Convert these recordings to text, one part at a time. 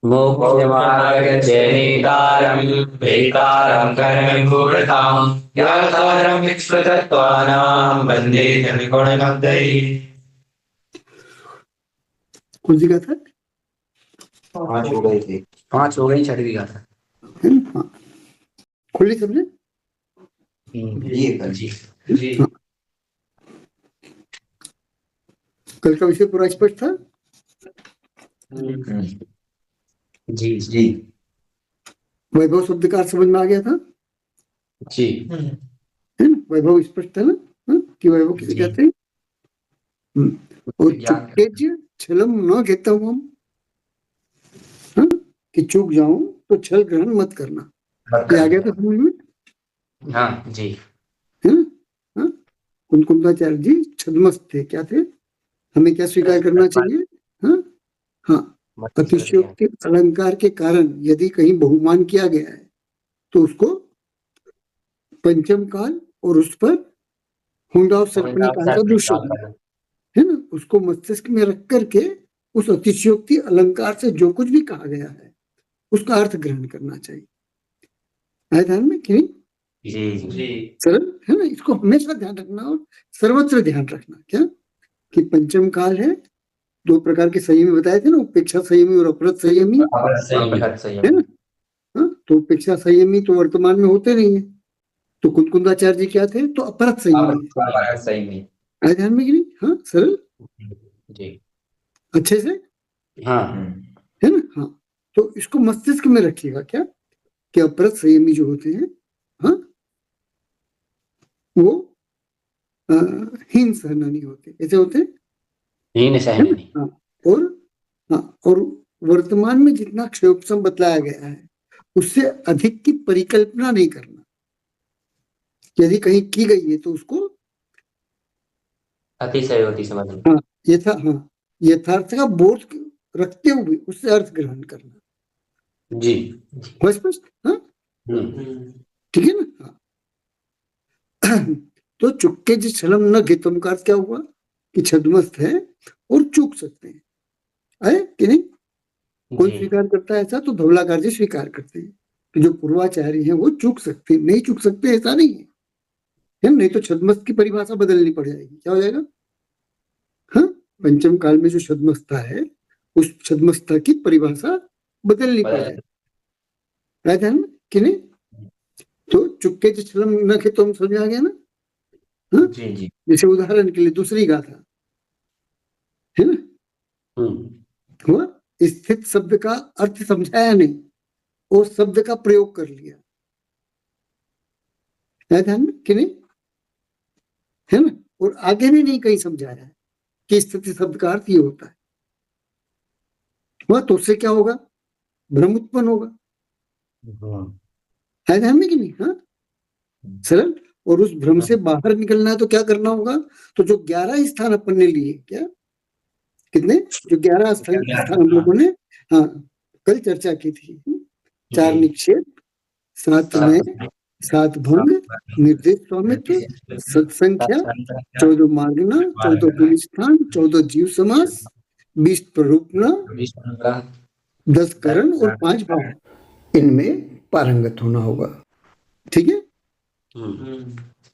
मोक्षमार्गजनितारं वेतारं कर्मभूरतां ज्ञातारं विश्वतत्त्वानां वन्दे निर्गुणमद्वैतं। कौन सी गाथा? पांच हो गई थी, पांच हो गई, छठी गाथा है ना? हाँ, खुली समझे? जी जी। हाँ, कल का विषय पूरा स्पष्ट था। जी जी वैभव शब्द का अर्थ समझ में आ गया था, जी। है ना? वैभव स्पष्ट है ना? हाँ, कि वैभव किसे कहते हैं? और चुक्केज छलम न घेतम हम, हाँ, कि चूक जाऊं तो छल ग्रहण मत करना। ये आ गया था समझ में? हाँ जी। है ना? हाँ, कुंकुमाचार्य जी छद्मस्त थे, क्या थे? हमें क्या स्वीकार करना चाहिए? हाँ हाँ, अतिशयोक्ति अलंकार के कारण यदि कहीं बहुमान किया गया है तो उसको पंचम काल और उस पर हुंडा और सर्पणी काल का दूषण है ना, उसको मस्तिष्क में रख करके उस अतिशयोक्ति अलंकार से जो कुछ भी कहा गया है उसका अर्थ ग्रहण करना चाहिए। आए ध्यान में कि नहीं? जी जी। सरल है ना? इसको हमेशा ध्यान रखना और सर्वत्र ध्यान रखना। क्या कि पंचम काल है, दो प्रकार के संयमी बताए थे ना, उपेक्षा संयमी और अपरत संयमी, है ना? हाँ, तो उपेक्षा संयमी तो वर्तमान में होते नहीं है, तो कुंकुंदाचार्य जी क्या थे? तो अपरत संयमी। आए ध्यान में कि नहीं? हाँ, सरल जी। अच्छे से, हाँ है ना? हाँ, तो इसको मस्तिष्क में रखिएगा। क्या कि अपरत संयमी जो होते हैं, हाँ, वो हीन सहनानी होते, कैसे होते हैं? हीन है सहनानी। ना? हाँ, और हाँ, और वर्तमान में जितना क्षयोपम बतलाया गया है उससे अधिक की परिकल्पना नहीं करना। यदि कहीं की गई है तो उसको अतिशयोक्ति समझ। हाँ हाँ, यथार्थ का बोध रखते हुए उससे अर्थ ग्रहण करना। जी हो स्पष्ट? हाँ, ठीक है ना? हाँ। तो चुक्के जिस छलम न घेतम का अर्थ क्या हुआ? कि छद्मस्त है और चूक सकते हैं, है कि नहीं? कौन स्वीकार करता है ऐसा? तो धवलाकार जी स्वीकार करते हैं कि जो पूर्वाचार्य हैं वो चूक सकते, नहीं चूक सकते ऐसा नहीं है, है नहीं तो छद्मस्त की परिभाषा बदलनी पड़ जाएगी। क्या हो जाएगा? हाँ, पंचम काल में जो छद्मस्ता है उस छद्मस्ता की परिभाषा बदलनी पड़ जाएगी। ध्यान में कि नहीं? तो चुक्के जो छलम न खे तो हम समझ आ गया ना? हाँ? जी जी। जैसे उदाहरण के लिए दूसरी गाथा है ना, हुआ स्थित शब्द का अर्थ समझाया नहीं और शब्द का प्रयोग कर लिया। है ध्यान में कि नहीं? है ना? और आगे भी नहीं कहीं समझाया है कि स्थिति शब्द का अर्थ ये होता है। हुआ तो उससे क्या होगा? भ्रम उत्पन्न होगा। है ध्यान में कि नहीं? हाँ, सरल। और उस भ्रम से बाहर निकलना है तो क्या करना होगा? तो जो 11 स्थान अपन ने लिए, क्या कितने? जो 11 स्थान हम लोगों ने हाँ कल चर्चा की थी। 4 निक्षेप, 7 में 7 भंग, निर्देश स्वामित्व, सत्संख्या, 14 मार्गना, 14 गुण स्थान, 14 जीव समास, 20 प्ररूपना, 10 करण और 5 भाव, इनमें पारंगत होना होगा। ठीक है?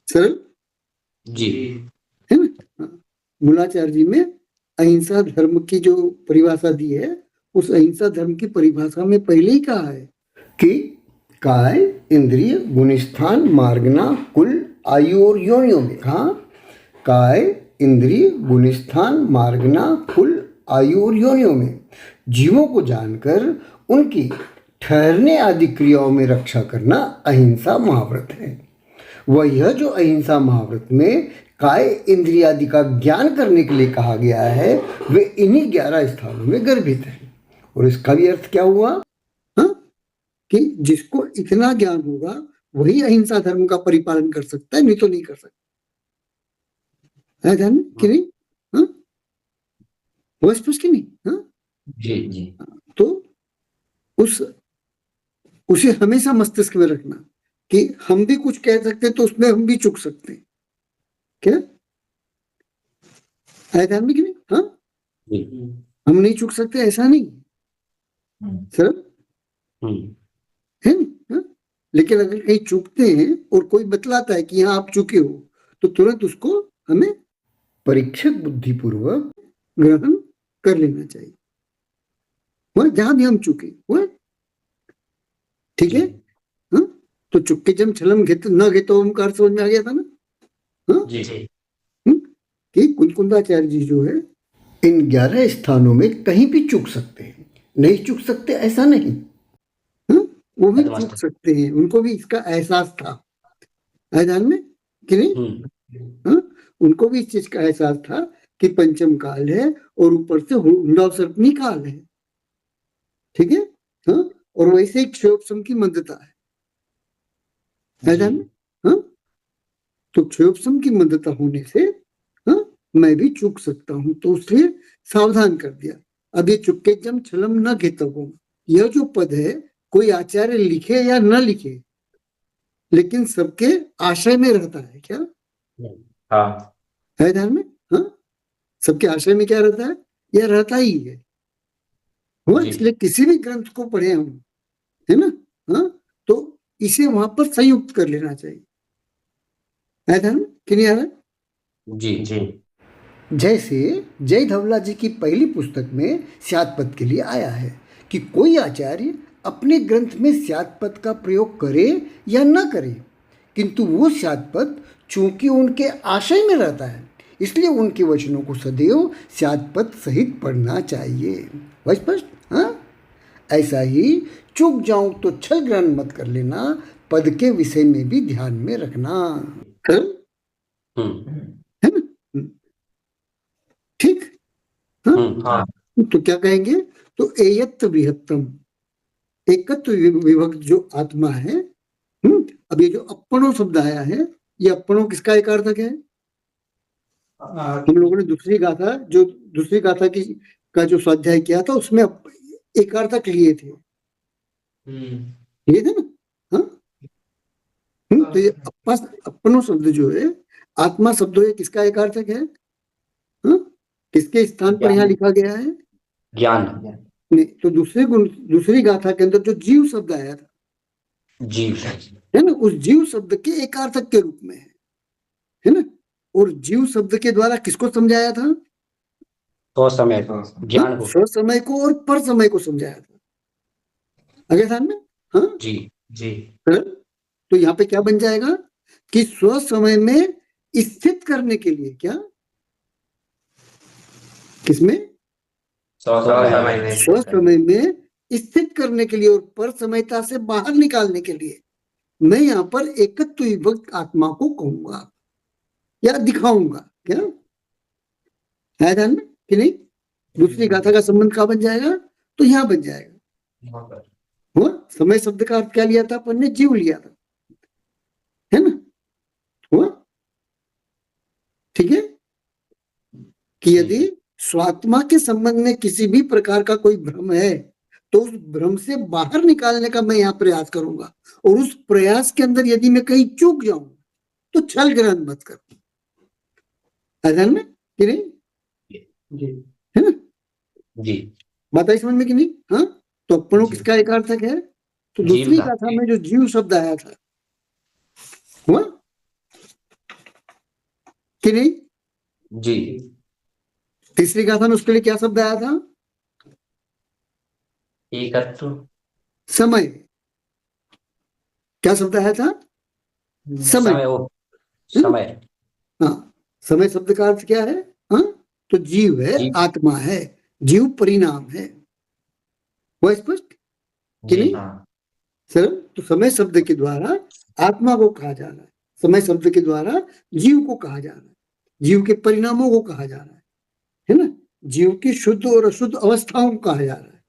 सरल जी। है ना? हाँ। मूलाचार्य जी में अहिंसा धर्म की जो परिभाषा दी है उस अहिंसा धर्म की परिभाषा में पहले ही कहा है कि काय इंद्रिय गुणस्थान मार्गना कुल आयु और योनियों में। कहा? काय इंद्रिय गुणस्थान मार्गना कुल आयु और योनियों में जीवों को जानकर उनकी ठहरने आदि क्रियाओं में रक्षा करना अहिंसा महाव्रत है। वह यह जो अहिंसा महाव्रत में काय इंद्रिय आदि का ज्ञान करने के लिए कहा गया है वे इन्हीं 11 स्थानों में गर्भित है। और इसका भी अर्थ क्या हुआ? हा? कि जिसको इतना ज्ञान होगा वही अहिंसा धर्म का परिपालन कर सकता है, नहीं तो नहीं कर सकता। है ध्यान में कि नहीं? हाँ, वो स्पष्ट की नहीं? हाँ जी जी। तो उसे हमेशा मस्तिष्क में रखना कि हम भी कुछ कह सकते हैं तो उसमें हम भी चुक सकते हैं। क्या है ध्यान में कि नहीं? हाँ, हम नहीं चुक सकते ऐसा नहीं, सर हम्म, है ना? हाँ? लेकिन अगर कहीं चूकते हैं और कोई बतलाता है कि हाँ आप चूके हो, तो तुरंत उसको हमें परीक्षक बुद्धि पूर्वक ग्रहण कर लेना चाहिए, वह जहां भी हम चूके वह ठीक है। जी हाँ? तो चुपके जम छलम घेत न घेतो ओमकार समझ में आ गया था ना? हाँ? जी कि कुंकुंदाचार्य जी जो है इन 11 स्थानों में कहीं भी चूक सकते हैं, नहीं चूक सकते ऐसा नहीं। हाँ? वो भी चूक सकते हैं, उनको भी इसका एहसास था, है ध्यान में कि नहीं? हाँ? उनको भी इस चीज का एहसास था कि पंचम काल है और ऊपर से हुंडासर्पणी काल है, ठीक है। हाँ? और वैसे ही क्षयोपशम की मंदता है ध्यान में। हाँ? तो क्षयोपशम की मंदता होने से हाँ, मैं भी चूक सकता हूं, तो उसलिए सावधान कर दिया। अब ये चुपके जम छलम न घेतव्यम, यह जो पद है कोई आचार्य लिखे या न लिखे, लेकिन सबके आशय में रहता है क्या? हाँ है ध्यान में। हाँ? सबके आशय में क्या रहता है? यह रहता ही है। हाँ? जी इसलिए किसी भी ग्रंथ को पढ़े हम, है ना? हाँ? तो इसे वहां पर संयुक्त कर लेना चाहिए, है ध्यान में कि नहीं आ रहा है? जी जैसे जय धवला जी की पहली पुस्तक में स्यात् पद के लिए आया है कि कोई आचार्य अपने ग्रंथ में स्यात् पद का प्रयोग करे या न करे, किंतु वो स्यात् पद चूंकि उनके आशय में रहता है, इसलिए उनके वचनों को सदैव स्यात् पद सहित पढ़ना चाहिए। वह स्पष्ट? हाँ? ऐसा ही चूक जाऊं तो छल ग्रहण मत कर लेना, पद के विषय में भी ध्यान में रखना, है ना? ठीक। हाँ? हाँ तो क्या कहेंगे? तो एयत्त विहत्तम, एकत्व विभक्त जो आत्मा है। अब ये जो अपनो शब्द आया है, ये अपनो किसका एक अर्थक है? हम लोगों ने दूसरी गाथा की का जो स्वाध्याय किया था उसमें एक अर्थक लिए थे, लिए थे ना? हाँ? तो ये अपनो शब्द जो है, आत्मा शब्द है, किसका एक अर्थक है? हाँ? किसके स्थान पर यहाँ लिखा गया है? ज्ञान नहीं, तो दूसरी गाथा के अंदर जो जीव शब्द आया था, जीव है ना, उस जीव शब्द के एकार्थक के रूप में है ना? और जीव शब्द के द्वारा किसको समझाया था? तो समय ज्ञान को स्व समय को और पर समय को समझाया था, अगले स्थान में। हाँ? जी जी तो यहाँ पे क्या बन जाएगा कि स्व समय में स्थित करने के लिए, क्या किसमें? स्व समय में स्थित करने के लिए और पर समयता से बाहर निकालने के लिए मैं यहाँ पर एकत्व विभक्त आत्मा को कहूंगा या दिखाऊंगा, क्या है ध्यान में कि नहीं? दूसरी गाथा का संबंध कहाँ बन जाएगा? तो यहाँ बन जाएगा। हुआ? समय शब्द का अर्थ क्या लिया था अपन ने? जीव लिया था, है ना? हुआ? ठीक है कि यदि स्वात्मा के संबंध में किसी भी प्रकार का कोई भ्रम है, तो उस भ्रम से बाहर निकालने का मैं यहाँ प्रयास करूंगा, और उस प्रयास के अंदर यदि मैं कहीं चूक जाऊं तो छल ग्रहण मत कर, ध्यान में कि नहीं? है ना? जी बात आई समझ में कि नहीं? हाँ? तो अपनों किसका एक अर्थक है? तो दूसरी गाथा में जो जीव शब्द आया था, हुआ कि नहीं? जी तीसरी गाथा में उसके लिए क्या शब्द आया था? एकत्व समय। क्या शब्द आया था? समय। समय हाँ, समय शब्द का अर्थ क्या है? हाँ? तो जीव है, जीव। आत्मा है, जीव परिणाम है, वह स्पष्ट कि नहीं? सर, तो समय शब्द के द्वारा आत्मा को कहा जा रहा है, समय शब्द के द्वारा जीव को कहा जा रहा है, जीव के परिणामों को कहा जा रहा है ना? जीव की शुद्ध और अशुद्ध अवस्थाओं को कहा जा रहा है,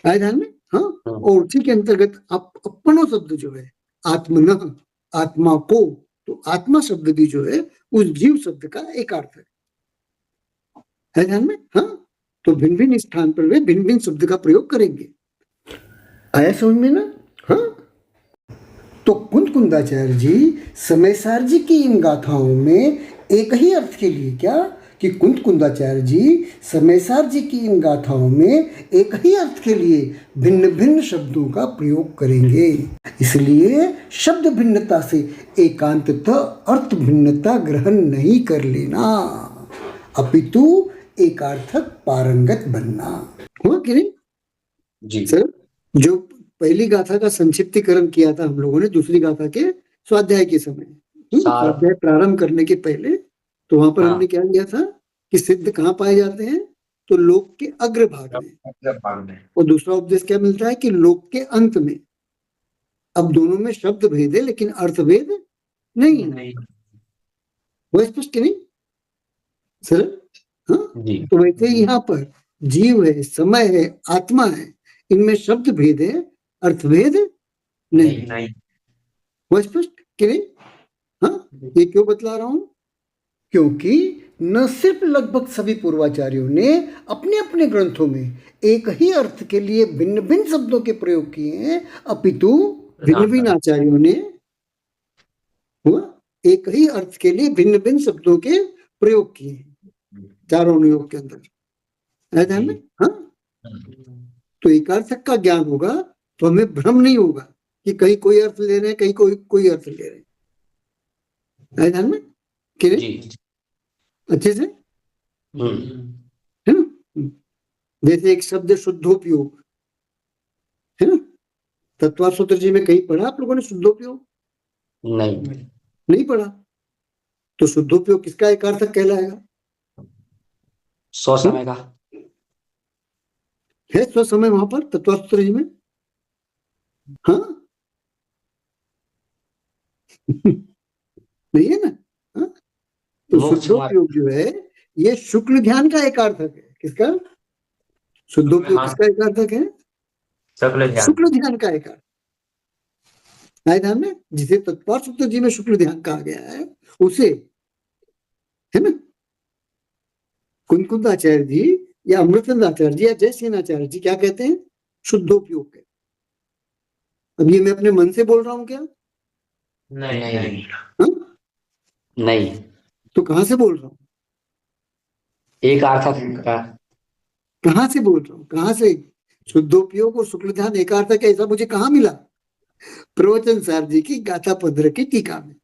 आए ध्यान में? हाँ? और उसी के अंतर्गत अपनो शब्द जो है, आत्मन, आत्मा को, तो आत्मा शब्द भी जो है उस जीव शब्द का एक अर्थ है ध्यान में? हाँ? तो भिन्न भिन्न स्थान पर वे भिन्न भिन्न शब्द का प्रयोग करेंगे, आया समझ में ना? हाँ? तो कुंदाचार्य जी समयसार जी की इन गाथाओं में एक ही अर्थ के लिए क्या कि कुंद कुंदाचार्य जी समयसार जी की इन गाथाओं में एक ही अर्थ के लिए भिन्न भिन्न शब्दों का प्रयोग करेंगे। इसलिए शब्द भिन्नता से एकांततः अर्थ भिन्नता ग्रहण नहीं कर लेना, अपितु एकार्थक पारंगत बनना। हुआ कि नहीं जी सर? जो पहली गाथा का संक्षिप्तीकरण किया था हम लोगों ने दूसरी गाथा के स्वाध्याय के समय, स्वाध्याय प्रारंभ करने के पहले, तो वहां पर हाँ। हमने क्या लिया था कि सिद्ध कहाँ पाए जाते हैं? तो लोक के अग्रभाग में, और दूसरा उपदेश क्या मिलता है कि लोक के अंत में। अब दोनों में शब्द भेद है लेकिन अर्थ भेद नहीं है। वो स्पष्ट कि नहीं सर? हाँ, जी तो वैसे ही यहाँ पर जीव है, समय है, आत्मा है, इनमें शब्द भेद है, अर्थ भेद नहीं। वो स्पष्ट कि नहीं? हाँ, ये क्यों बतला रहा हूं? क्योंकि न सिर्फ लगभग सभी पूर्वाचार्यों ने अपने अपने ग्रंथों में एक ही अर्थ के लिए भिन्न भिन्न शब्दों के प्रयोग किए हैं, अपितु भिन्न भिन्न आचार्यों ने एक ही अर्थ के लिए भिन्न भिन्न शब्दों के प्रयोग किए हैं चारों अनुयोग के अंदर। ध्यान में? हाँ, तो एकार्थक का ज्ञान होगा तो हमें भ्रम नहीं होगा कि कहीं कोई अर्थ ले रहे हैं, कहीं कोई अर्थ ले रहे हैं। ध्यान में कि नहीं? अच्छे से है ना? जैसे एक शब्द शुद्धोपयोग है ना, तत्वासूत्र जी में कहीं पढ़ा आप लोगों ने शुद्धोपयोग? नहीं पढ़ा। तो शुद्धोपयोग किसका एकार्थक कहलाएगा? स्वसमय का है स्वसमय वहां पर तत्वासूत्र जी में? हाँ नहीं है ना? हाँ? तो शुद्धोपयोग जो है ये शुक्ल ध्यान का एकार्थक है। किसका? शुद्धोपयोग किसका एकार्थक है? शुक्ल ध्यान का एकार्थक। ध्यान में, जिसे तत्वासूत्र जी में शुक्ल ध्यान कहा गया है उसे, है ना, कुंदाचार्य जी या अमृतचंद्राचार्य जी या जयसेनाचार्य जी क्या कहते हैं? शुद्धोपयोग के। अब ये मैं अपने मन से बोल रहा हूं क्या? नहीं। तो कहां से बोल रहा हूं? एकार्थक का। कहां से बोल रहा हूं? कहां से? शुद्धोपयोग और शुक्ल ध्यान एकार्थक है ऐसा मुझे कहां मिला? प्रवचन सार जी की गाथा 15 की टीका में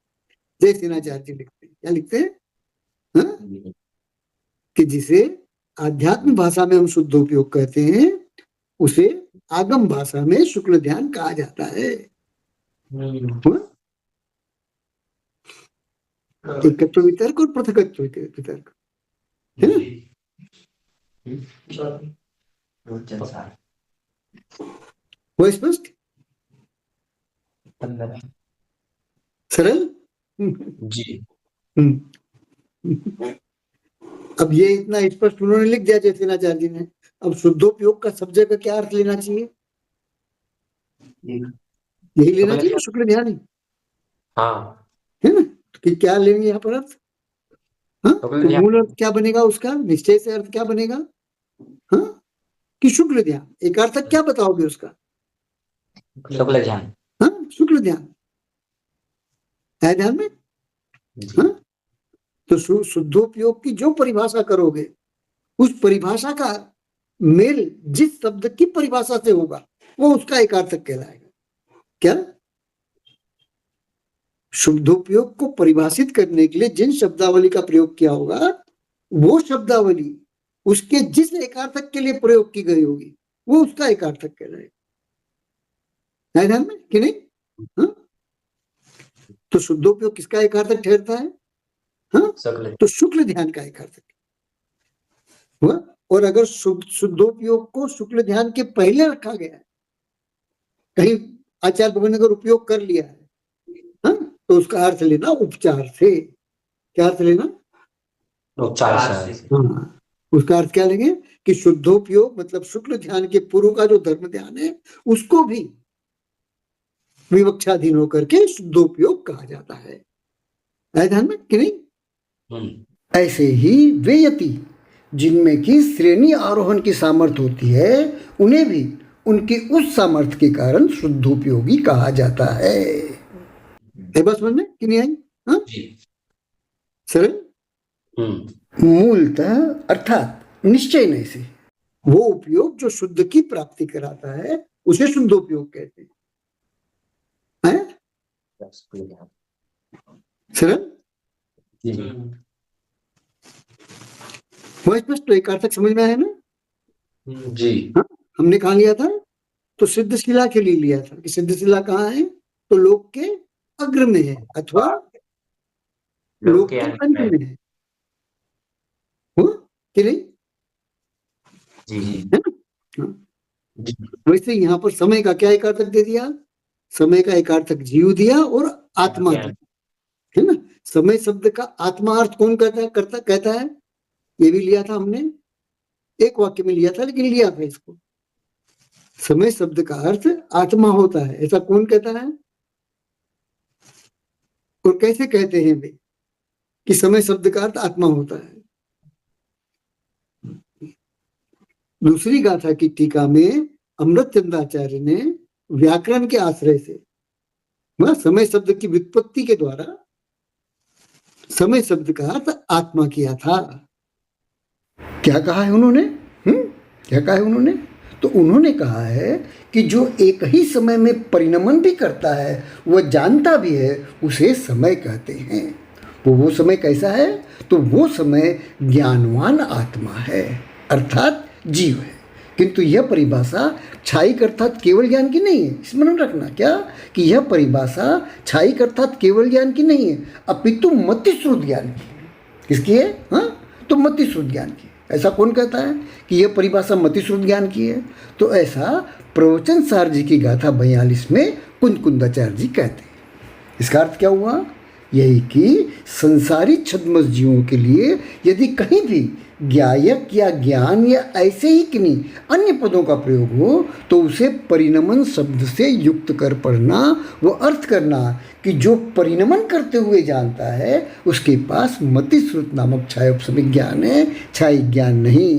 जयसेनाचार्य जी लिखते हैं। क्या लिखते हैं? हाँ? कि जिसे आध्यात्म भाषा में हम शुद्धोपयोग कहते हैं उसे आगम भाषा में शुक्ल ध्यान कहा जाता है। एकत्व वितर्क और पृथकत्व वितर्क, है ना? वो स्पष्ट सरल जी। अब ये इतना स्पष्ट उन्होंने लिख दिया जयसेनाचार्य जी ने। अब शुद्धोपयोग का सब जगह क्या अर्थ लेना चाहिए? यही लेना चाहिए शुक्ल ध्यान ही, हाँ, है ना? कि क्या लेंगे यहाँ पर अर्थ? हाँ, तो मूल अर्थ क्या बनेगा उसका? निश्चय से अर्थ क्या बनेगा? हाँ, कि शुक्ल ध्यान। एक अर्थक क्या बताओगे उसका? शुक्ल ध्यान। हाँ, शुक्ल ध्यान है ध्यान में। हाँ, तो शुद्धोपयोग की जो परिभाषा करोगे उस परिभाषा का मेल जिस शब्द की परिभाषा से होगा वो उसका एकार्थक कहलाएगा। क्या? शुद्धोपयोग को परिभाषित करने के लिए जिन शब्दावली का प्रयोग किया होगा वो शब्दावली उसके जिस एकार्थक के लिए प्रयोग की गई होगी वो उसका एकार्थक कहलाएगा। है ध्यान में कि नहीं? हाँ? तो शुद्धोपयोग किसका एकार्थक ठहरता है? हाँ? तो शुक्ल ध्यान का एकार्थक हुआ। और अगर शुद्धोपयोग को शुक्ल ध्यान के पहले रखा गया है, कहीं आचार्य भगवान ने अगर उपयोग कर लिया है, हाँ? तो उसका अर्थ लेना उपचार से। क्या अर्थ लेना? उपचार से। हाँ, उसका अर्थ क्या लेंगे कि शुद्धोपयोग मतलब शुक्ल ध्यान के पूर्व का जो धर्म ध्यान है उसको भी विवक्षाधीन होकर के शुद्धोपयोग कहा जाता है। ध्यान में कि नहीं? ऐसे ही वे यति जिनमें की श्रेणी आरोहण की सामर्थ्य होती है उन्हें भी उनके उस सामर्थ्य के कारण शुद्धोपयोगी कहा जाता है। बस समझ में कि नहीं आई? हाँ, सरल। मूलतः अर्थात निश्चय नहीं से वो उपयोग जो शुद्ध की प्राप्ति कराता है उसे शुद्ध उपयोग कहते हैं। सरल वह स्पष्ट एक अर्थक समझ में आया ना जी। हाँ? हमने कहा लिया था तो सिद्धशिला के लिए लिया था कि सिद्धशिला कहाँ है तो लोक के अग्र में है अथवा लोक के अंत में है कि नहीं जी है ना। वैसे यहाँ पर समय का क्या एकार्थक दे दिया समय का एकार्थक जीव दिया और आत्मा दिया है ना। समय शब्द का आत्मा अर्थ कौन कहता है ये भी लिया था हमने एक वाक्य में लिया था लेकिन लिया था इसको समय शब्द का अर्थ आत्मा होता है ऐसा कौन कहता है और कैसे कहते हैं वे कि समय शब्द का अर्थ आत्मा होता है। दूसरी गाथा की टीका में अमृतचंदाचार्य ने व्याकरण के आश्रय से समय शब्द की व्युत्पत्ति के द्वारा समय शब्द का अर्थ आत्मा किया था। क्या कहा है उन्होंने क्या कहा है उन्होंने तो उन्होंने कहा है कि जो एक ही समय में परिणमन भी करता है वह जानता भी है उसे समय कहते हैं। वो समय कैसा है तो वो समय ज्ञानवान आत्मा है अर्थात जीव है। किंतु यह परिभाषा क्षायिक अर्थात केवल ज्ञान की नहीं है। स्मरण रखना क्या कि यह परिभाषा क्षायिक अर्थात केवल ज्ञान की नहीं है अपितु मतिश्रुत ज्ञान की है। किसकी है हाँ तो मतिश्रुत ज्ञान की। ऐसा कौन कहता है कि यह परिभाषा मतिश्रुत ज्ञान की है तो ऐसा प्रवचन सार जी की गाथा 42 में कुंदकुंदाचार्य जी कहते हैं। इसका अर्थ क्या हुआ यही कि संसारी छद्मस जीवों के लिए यदि कहीं भी ज्ञायक या ज्ञान या ऐसे ही किन्हीं अन्य पदों का प्रयोग हो तो उसे परिणमन शब्द से युक्त कर पढ़ना वो अर्थ करना कि जो परिणमन करते हुए जानता है उसके पास मतिश्रुत नामक क्षायोपशमिक ज्ञान है क्षायिक ज्ञान नहीं।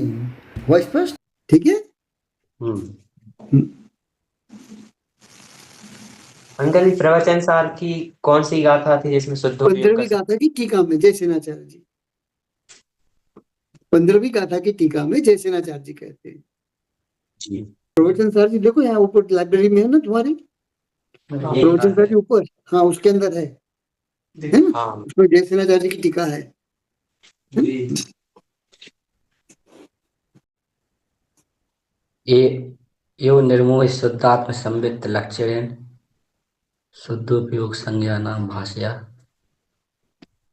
हुआ स्पष्ट ठीक है। अंकल जी प्रवचन सार की कौन सी गाथा थी जिसमें शुद्ध 15वीं गाथा की टीका में जयसेनाचार्य जी 15वीं गाथा की टीका में जयसेनाचार्य जी कहते हैं जी। प्रवचन सार जी देखो यहाँ ऊपर लाइब्रेरी में है ना तुम्हारी प्रवचन सार जी ऊपर हाँ उसके अंदर है ना उसमें जयसेनाचार्य जी की टीका है। एव निर्मोह शुद्धात्म संवित लक्षण शुद्धोपयोग संज्ञा नाम भाषया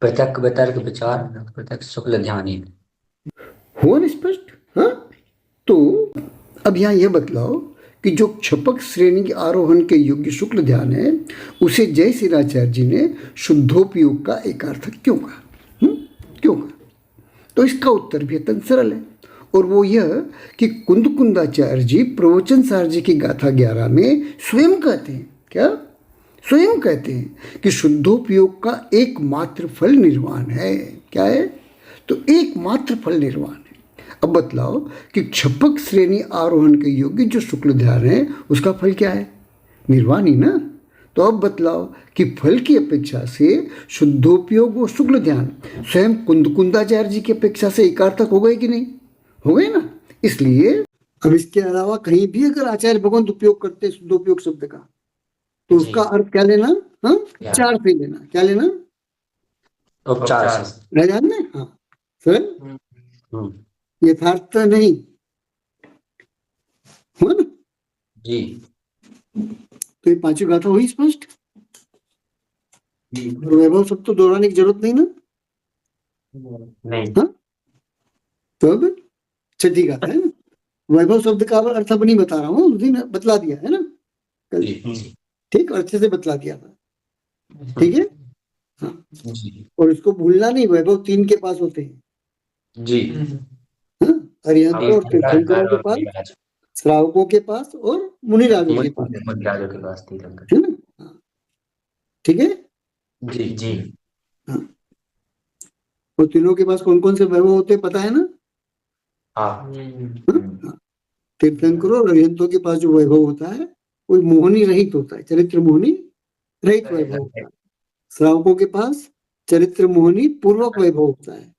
प्रत्यक्ष वितर्क विचार प्रत्यक्ष शुक्ल ध्यानी। हुआ ना स्पष्ट हाँ तो अब यहाँ यह बतलाओ कि जो क्षपक श्रेणी के आरोहण के योग्य शुक्ल ध्यान है उसे जयसेनाचार्य जी ने शुद्धोपयोग का एकार्थक क्यों कहा क्यों कहा तो इसका उत्तर भी अत्यंत सरल है और वो यह कि कुंदकुंदाचार्य जी प्रवचन सार जी की गाथा 11 में स्वयं कहते हैं क्या स्वयं कहते हैं कि शुद्धोपयोग का एकमात्र फल निर्वाण है। क्या है तो एकमात्र फल निर्वाण है। अब बतलाओ कि क्षपक श्रेणी आरोहण के योग्य जो शुक्ल ध्यान है उसका फल क्या है निर्वाण ही ना। तो अब बतलाओ कि फल की अपेक्षा से शुद्धोपयोग व शुक्ल ध्यान स्वयं कुंदकुंदाचार्य जी की अपेक्षा से एकार्थक हो गए कि नहीं हो गए ना। इसलिए अब इसके अलावा कहीं भी अगर आचार्य भगवंत उपयोग करते हैं शुद्धोपयोग शब्द का तो उसका अर्थ क्या लेना हाँ उपचार से लेना। क्या लेना उपचार ध्यान में हाँ सर यथार्थ नहीं हुआ ना जी। तो ये पांचवी गाथा हुई स्पष्ट। वैभव शब्द तो दोहराने की जरूरत नहीं ना नहीं हाँ तो अब छठी गाथा है ना वैभव शब्द का अर्थ अब नहीं बता रहा हूँ उस दिन बतला दिया है ना कल ठीक अच्छे से बतला दिया था ठीक है हाँ और इसको भूलना नहीं वैभव 3 के पास होते हैं जी हाँ अरिहंतों और तीर्थंकरों के पास श्रावकों के पास और मुनिराजों के पास है ना ठीक है जी जी। हाँ और तीनों के पास कौन कौन से वैभव होते हैं पता है ना हाँ तीर्थंकरों और अरिहंतों के पास जो वैभव होता है वो मोहनी रहित होता है चरित्र मोहनी रहित वैभव होता है। श्रावकों के पास चरित्र मोहनी पूर्वक वैभव होता है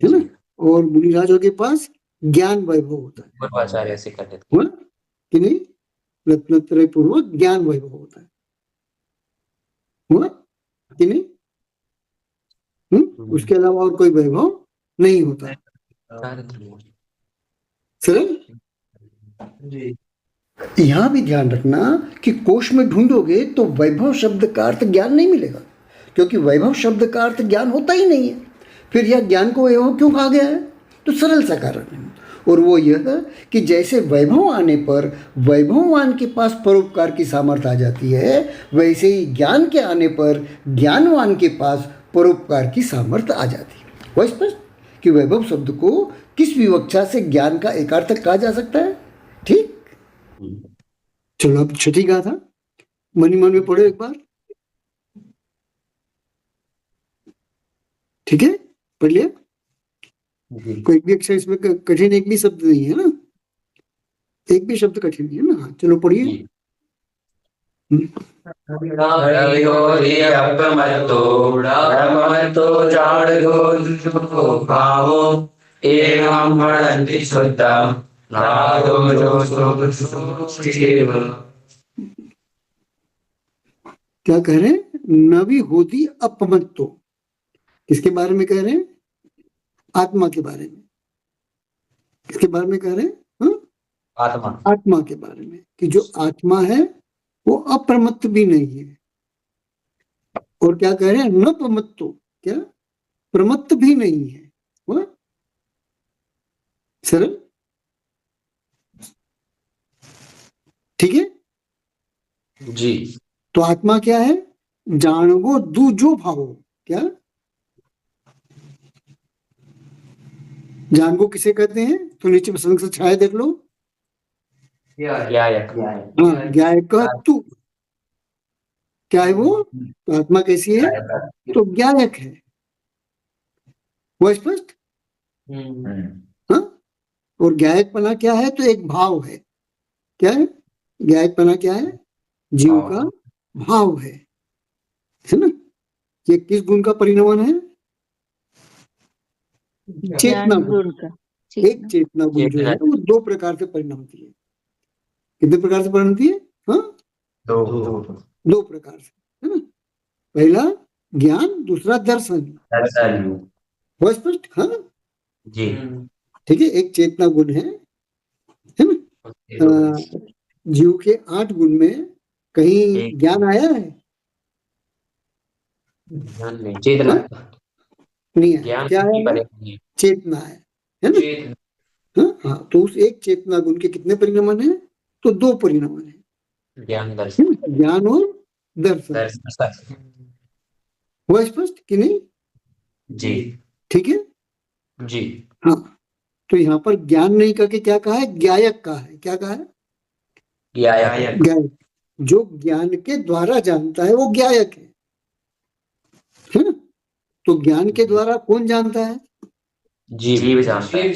है ना। और मुनिराजों के पास ज्ञान वैभव होता है, पूर्वाचार्य से कर लेते हुआ कि नहीं, रत्नत्रय पूर्वक ज्ञान वैभव होता है, हुआ कि नहीं। उसके अलावा और कोई वैभव नहीं होता। सरल। जी। यहां भी ध्यान रखना कि कोश में ढूंढोगे तो वैभव शब्द का अर्थ ज्ञान नहीं मिलेगा, क्योंकि वैभव शब्द का अर्थ ज्ञान होता ही नहीं है। फिर यह ज्ञान को वैभव क्यों कहा गया है? तो सरल सा कारण है, और वो यह कि जैसे वैभव आने पर वैभववान के पास परोपकार की सामर्थ्य आ जाती है, वैसे ही ज्ञान के आने पर ज्ञानवान के पास परोपकार की सामर्थ्य आ जाती है। वह स्पष्ट कि वैभव शब्द को किस विवक्षा से ज्ञान का एकार्थक कहा जा सकता है। ठीक, चलो अब छठी गाथा मन ही मन में पढ़ो एक बार, ठीक है, पढ़ लिया। कोई भी अक्षर इसमें कठिन एक भी शब्द नहीं है ना, एक भी शब्द कठिन नहीं है ना। हाँ, चलो पढ़िए। क्या कह रहे हैं? नवी होती अपमत्तो, किसके बारे में कह रहे हैं? आत्मा के बारे में। किसके बारे में कह रहे हैं? आत्मा। आत्मा के बारे में, कि जो आत्मा है वो अप्रमत्त भी नहीं है। और क्या कह रहे हैं? न प्रमत्तो, क्या प्रमत्त भी नहीं है। हुआ सरल, ठीक है जी। तो आत्मा क्या है? जाणगो दूजो भावो, क्या जान को किसे कहते हैं? तो नीचे प्रसंग से छाया देख लो। हाँ, ज्ञायक तू, क्या है वो? तो आत्मा कैसी है? तो ज्ञायक है। वो स्पष्ट। हाँ, और ज्ञायकपना क्या है? तो एक भाव है। क्या है ज्ञायकपना? क्या है? जीव का भाव है ना। ये किस गुण का परिणमन है? चेतना गुण का। एक चेतना गुण जो है वो दो प्रकार से परिणमती है। कितने प्रकार से परिणमती है? हाँ, दो प्रकार से, है ना। पहला ज्ञान, दूसरा दर्शन। वो स्पष्ट। हाँ जी। ठीक है, एक चेतना गुण है ना। जीव के 8 गुण में कहीं ज्ञान आया है? चेतना नहीं आया। क्या है? चेतना है ना। हाँ, तो उस एक चेतना गुण के कितने परिणमन है? तो 2 परिणमन है, ज्ञान दर्शन। ज्ञान और दर्शन। हुआ स्पष्ट कि नहीं? जी। ठीक है जी। हाँ, तो यहाँ पर ज्ञान नहीं करके क्या कहा है? ज्ञायक कहा है। क्या कहा है? ज्ञायक। जो ज्ञान के द्वारा जानता है वो ज्ञायक है ना। तो ज्ञान के द्वारा कौन जानता है? जीव जानता है।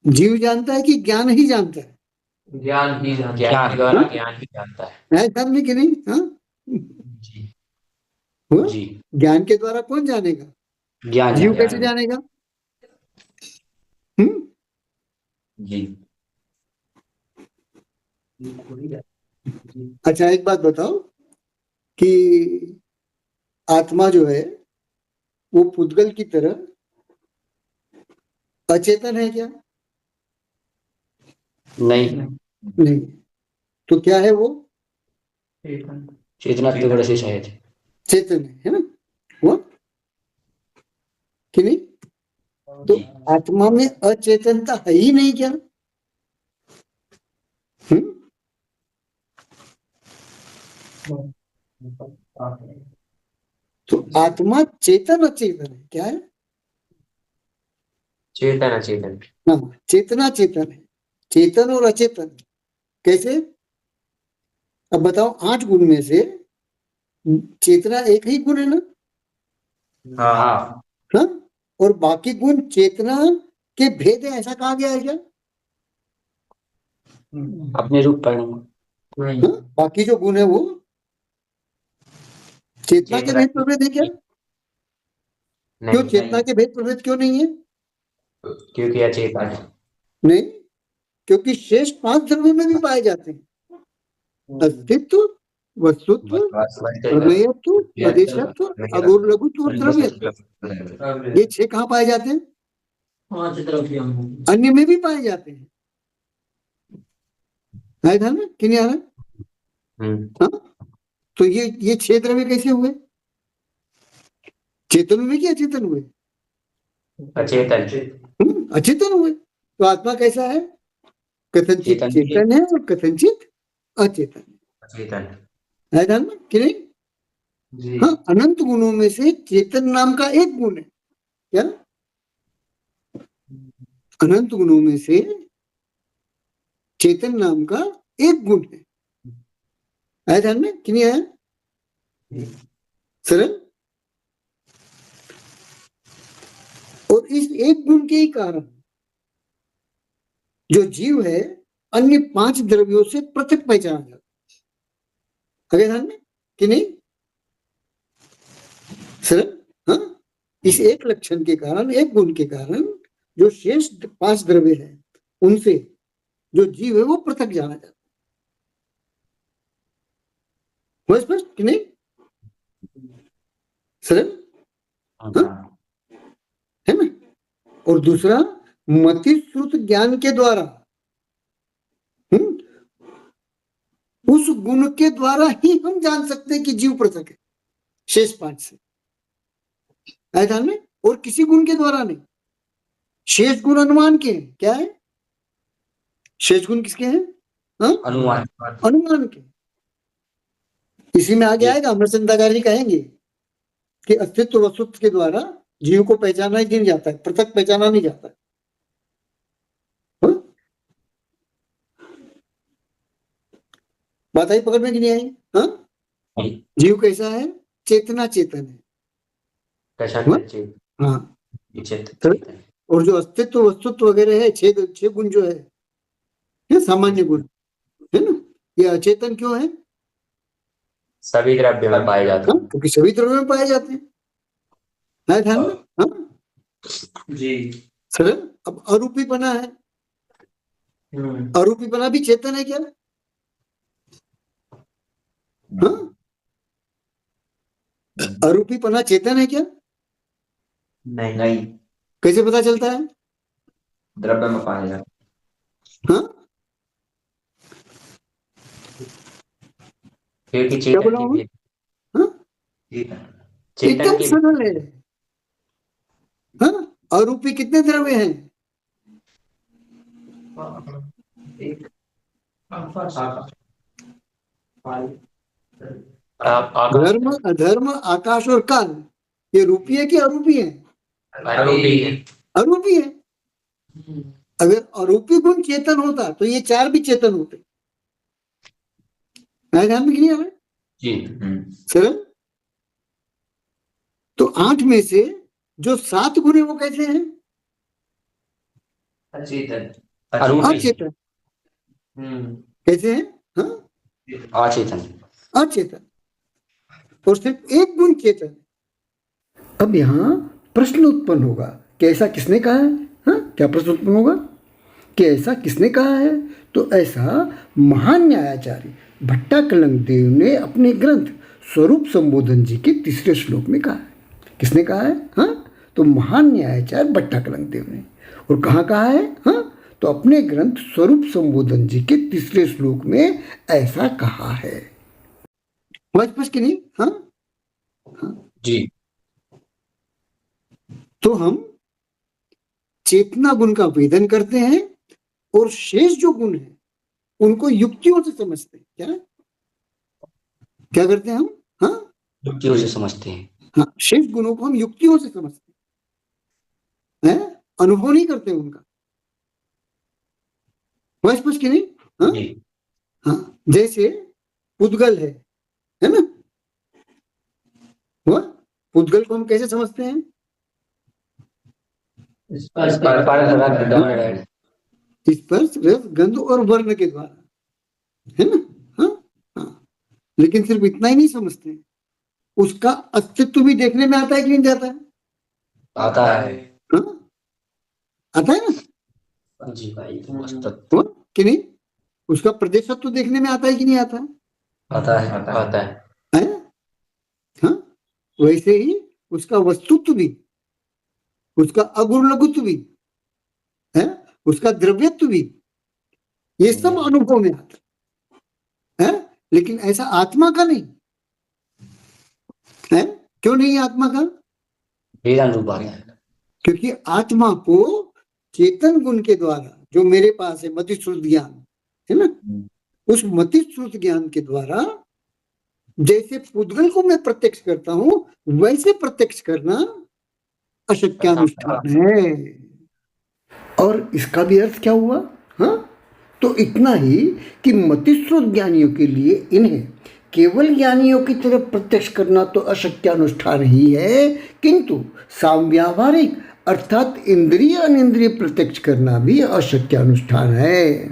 जीव जानता है कि ज्ञान ही जानता है? ज्ञान ही जानता है। ज्ञान द्वारा ज्ञान ही जानता है। ऐसा नहीं कि नहीं? हाँ, जी। हुआ? जी। ज्ञान के द्वारा कौन जानेगा? ज्ञान जीव कैसे जानेगा? जी। अच्छा एक बात बताओ कि आत्मा जो है वो पुद्गल की तरह अचेतन है क्या? नहीं। तो क्या है वो? चेतना तो बड़ा शेष है। चेतन है ना। वो कि नहीं? तो आत्मा में अचेतनता है ही नहीं क्या? तो आत्मा चेतन अचेतन है। क्या है? चेतन अचेतन। हाँ, चेतना चेतन है, चेतन और अचेतन कैसे? अब बताओ, 8 गुण में से चेतना एक ही गुण है ना। हाँ। हाँ, और बाकी गुण चेतना के भेद है, ऐसा कहा गया है क्या? अपने रूप पर हाँ, बाकी जो गुण है वो चेतना के भेद पर भेद है क्या? क्यों नहीं, चेतना के भेद प्रभेद क्यों नहीं है? क्योंकि अचेतन है। नहीं, क्योंकि शेष 5 द्रव्यों में भी पाए जाते हैं। अस्तित्व, वस्तुत्व, प्रमेयत्व, प्रदेशत्व, अगोर लघुत्व और द्रव्यत्व। ये 6 कहाँ पाए जाते हैं? 5 द्रव्यों में। अन्य में भी पाए जाते हैं। आए ध्यान में कि नहीं आ रहा? हाँ, तो ये 6 द्रव्य कैसे हुए? चेतन हुए कि अचेतन हुए? अचेतन। अचेतन हुए। तो आत्मा कैसा है? कथनचित चेतन भी है। चेतन है और कथनचित अचेतन है। अचेतन। है ध्यान में कि नहीं? जी। हाँ, अनंत गुणों में से चेतन नाम का एक गुण है। क्या? अनंत गुणों में से चेतन नाम का एक गुण है। आया ध्यान में कि नहीं आया? सरल। और इस एक गुण के ही कारण जो जीव है अन्य 5 द्रव्यों से पृथक पहचाना जाता है। आया ध्यान में कि नहीं? सरल। हाँ, इस एक लक्षण के कारण, एक गुण के कारण जो शेष 5 द्रव्य है उनसे जो जीव है वो पृथक जाना जाता है। स्पष्ट कि नहीं? सरल। हाँ? है ना? और दूसरा, मति श्रुत ज्ञान के द्वारा उस गुण के द्वारा ही हम जान सकते हैं कि जीव पृथक है शेष 5 से। आया ध्यान में? और किसी गुण के द्वारा नहीं। शेष गुण अनुमान के हैं। क्या है? शेष गुण किसके हैं? हाँ? अनुमान। अनुमान के। इसी में आगे आएगा, अमरचंदाचार्य जी कहेंगे कि अस्तित्व वस्तुत्व के द्वारा जीव को पहचाना ही नहीं जाता है, पृथक पहचाना नहीं जाता है। बात आई पकड़ में कि नहीं आई? हाँ, जीव कैसा है? चेतना चेतन है। हाँ, और जो अस्तित्व वस्तुत्व वगैरह है, 6 गुण जो है, ये सामान्य गुण है ना। ये अचेतन क्यों है? सभी द्रव्य में पाए जाते हैं। क्योंकि सभी द्रव्यों में पाए जाते हैं। है ध्यान में? हाँ जी। सरल। अब अरूपीपना है, अरूपीपना भी चेतन है क्या? हाँ, अरूपीपना चेतन है क्या? नहीं। कैसे पता चलता है? द्रव्य में पाए जाते। हाँ, क्योंकि क्या चेतन बोला के हूँ? भी। हाँ, चेतन एकदम के सरल है। हाँ, अरूपी कितने द्रव्य हैं? एक धर्म, अधर्म, आकाश और काल, ये रूपी है कि अरूपी है? अरूपी है। अगर अरूपी गुण चेतन होता तो ये 4 भी चेतन होते। ध्यान में नहीं आ रहा? जी। सरल। तो 8 में से जो 7 गुण है वो कैसे हैं? अचेतन। कैसे हैं? हाँ, अचेतन। अचेतन। और सिर्फ एक गुण चेतन। अब यहाँ प्रश्न उत्पन्न होगा कि ऐसा किसने कहा है? हाँ, क्या प्रश्न उत्पन्न होगा कि ऐसा किसने कहा है? तो ऐसा महान न्यायाचार्य भट्टाकलंग देव ने अपने ग्रंथ स्वरूप संबोधन जी के 3रे श्लोक में कहा है। किसने कहा है? हाँ, तो महान न्यायाचार्य भट्टाकलंग देव ने। और कहाँ कहा है? हाँ, तो अपने ग्रंथ स्वरूप संबोधन जी के 3रे श्लोक में ऐसा कहा है। स्पष्ट कि नहीं? हाँ जी। तो हम चेतना गुण का वेदन करते हैं और शेष जो गुण है उनको युक्तियों से समझते हैं। क्या करते हैं हम? हाँ, युक्तियों से समझते हैं। हाँ, शेष गुणों को हम युक्तियों से समझते हैं, अनुभव नहीं करते उनका। स्पष्ट कि नहीं? हाँ? हाँ, जैसे पुद्गल है ना? पुद्गल को हम कैसे समझते हैं? स्पर्श, रस, गंध और वर्ण के द्वारा, है ना? हाँ, लेकिन सिर्फ इतना ही नहीं समझते हैं, उसका अस्तित्व भी देखने में आता है कि नहीं जाता है? आता है। हाँ? आता है ना? जी भाई मस्त हाँ? कि नहीं? उसका प्रदेशत्व देखने में आता है कि नहीं आता है? आता है। आता है। है? हाँ? वैसे ही उसका वस्तुत्व भी, उसका अगुण लघुत्व भी है, उसका द्रव्यत्व भी, ये सब अनुभव में आता है, लेकिन ऐसा आत्मा का नहीं है। क्यों नहीं आत्मा का? वेदांत रूप आता है। क्योंकि आत्मा को चेतन गुण के द्वारा जो मेरे पास है, मति श्रुत ज्ञान है ना, उस मति श्रुत ज्ञान के द्वारा जैसे पुद्गल को मैं प्रत्यक्ष करता हूं, वैसे प्रत्यक्ष करना अशक्यानुष्ठान है। और इसका भी अर्थ क्या हुआ? हाँ, तो इतना ही कि मतिश्रुत ज्ञानियों के लिए इन्हें केवल ज्ञानियों की तरफ प्रत्यक्ष करना तो अशक्यानुष्ठान ही है, किंतु साव्यावहारिक अर्थात इंद्रिय अनिंद्रिय प्रत्यक्ष करना भी अशक्यानुष्ठान है।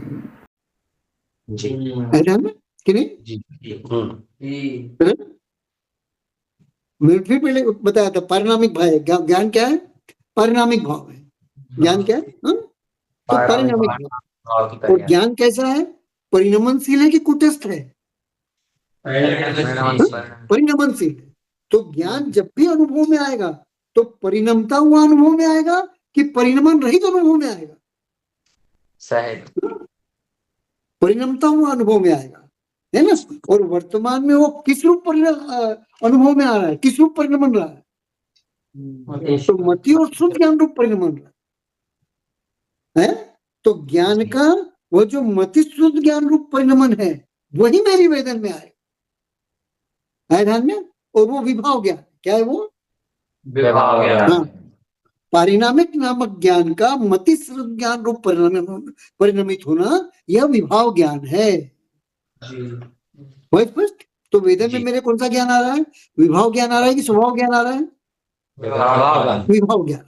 जी है ना कि नहीं? जी है? मैं फिर पहले बताया था पारिणामिक भाव है। ज्ञान क्या है? पारिणामिक भाव है। ज्ञान क्या है? हाँ? तो पारिणामिक भाव। और ज्ञान कैसा है? परिणमनशील है कि कुटस्थ है? परिणमनशील है। तो ज्ञान जब भी अनुभव में आएगा तो परिणमता हुआ अनुभव में आएगा कि परिणमन रहित अनुभव में आएगा? परिणमता हुआ अनुभव में आएगा, है ना? और वर्तमान में वो किस रूप अनुभव में आ रहा है, किस रूप परिणमन रहा है? तो मति और शुद्ध ज्ञान रूप परिणमन रहा है। तो ज्ञान का वो जो मति शुद्ध ज्ञान रूप परिणमन है, वही मेरी वेदन में आए ध्यान में। और वो विभाव ज्ञान क्या है? वो विभाव ज्ञान। हाँ, पारिणामिक नामक ज्ञान का मति शुद्ध ज्ञान रूप परिणमित होना, यह विभाव ज्ञान है। बहुत स्पष्ट। तो वेदन में मेरे कौन सा ज्ञान आ रहा है? विभाव ज्ञान आ रहा है कि स्वभाव ज्ञान आ रहा है? विभाव ज्ञान।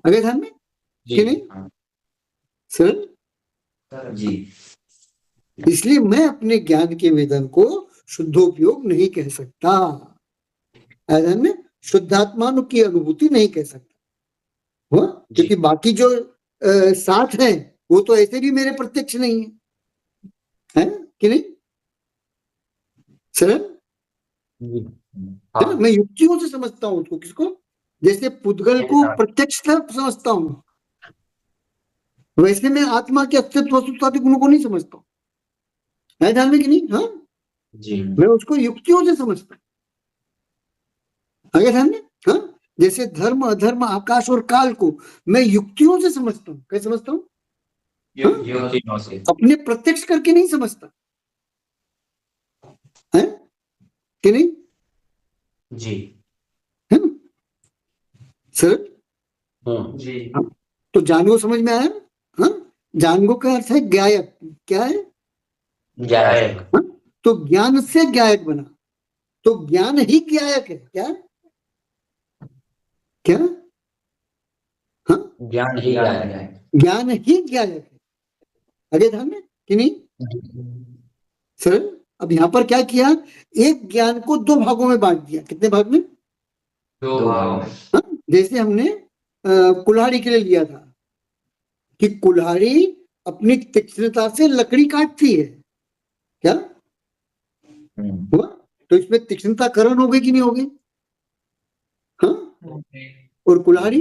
अगर ध्यान में कि नहीं सर? जी इसलिए मैं अपने ज्ञान के वेदन को शुद्धोपयोग नहीं कह सकता, ध्यान में शुद्धात्मा की अनुभूति नहीं कह सकता। हुआ? क्योंकि बाकी जो साथ है वो तो ऐसे भी मेरे प्रत्यक्ष नहीं है कि नहीं सर? मैं युक्तियों से समझता हूं उसको। किसको? जैसे पुद्गल को प्रत्यक्ष समझता हूं, वैसे मैं आत्मा के अस्तित्व वस्तुतादि गुणों को नहीं समझता हूं। है ध्यान में कि नहीं? हाँ जी मैं उसको युक्तियों से समझता हूं। आगे ध्यान में? हाँ, जैसे धर्म अधर्म आकाश और काल को मैं युक्तियों से समझता हूँ। कैसे समझता हूँ? अपने प्रत्यक्ष करके नहीं समझता है कि नहीं? जी है ना सर? जी तो जानगो समझ में आया? हाँ, जानगो का अर्थ है ज्ञायक। क्या है? ज्ञायक। हाँ? तो ज्ञान से ज्ञायक बना, तो ज्ञान ही ज्ञायक है। क्या क्या? हाँ, ज्ञान ही ज्ञायक है। ज्ञान ही ज्ञायक है। आगे ध्यान में कि नहीं सर? अब यहां पर क्या किया? एक ज्ञान को दो भागों में बांट दिया। कितने भाग में? दो भागों में। हाँ? जैसे हमने कुल्हाड़ी के लिए लिया था कि कुल्हाड़ी अपनी तीक्ष्णता से लकड़ी काटती है। क्या हुआ? तो इसमें तीक्ष्णता करण हो गई कि नहीं हो गई? हाँ? और कुल्हाड़ी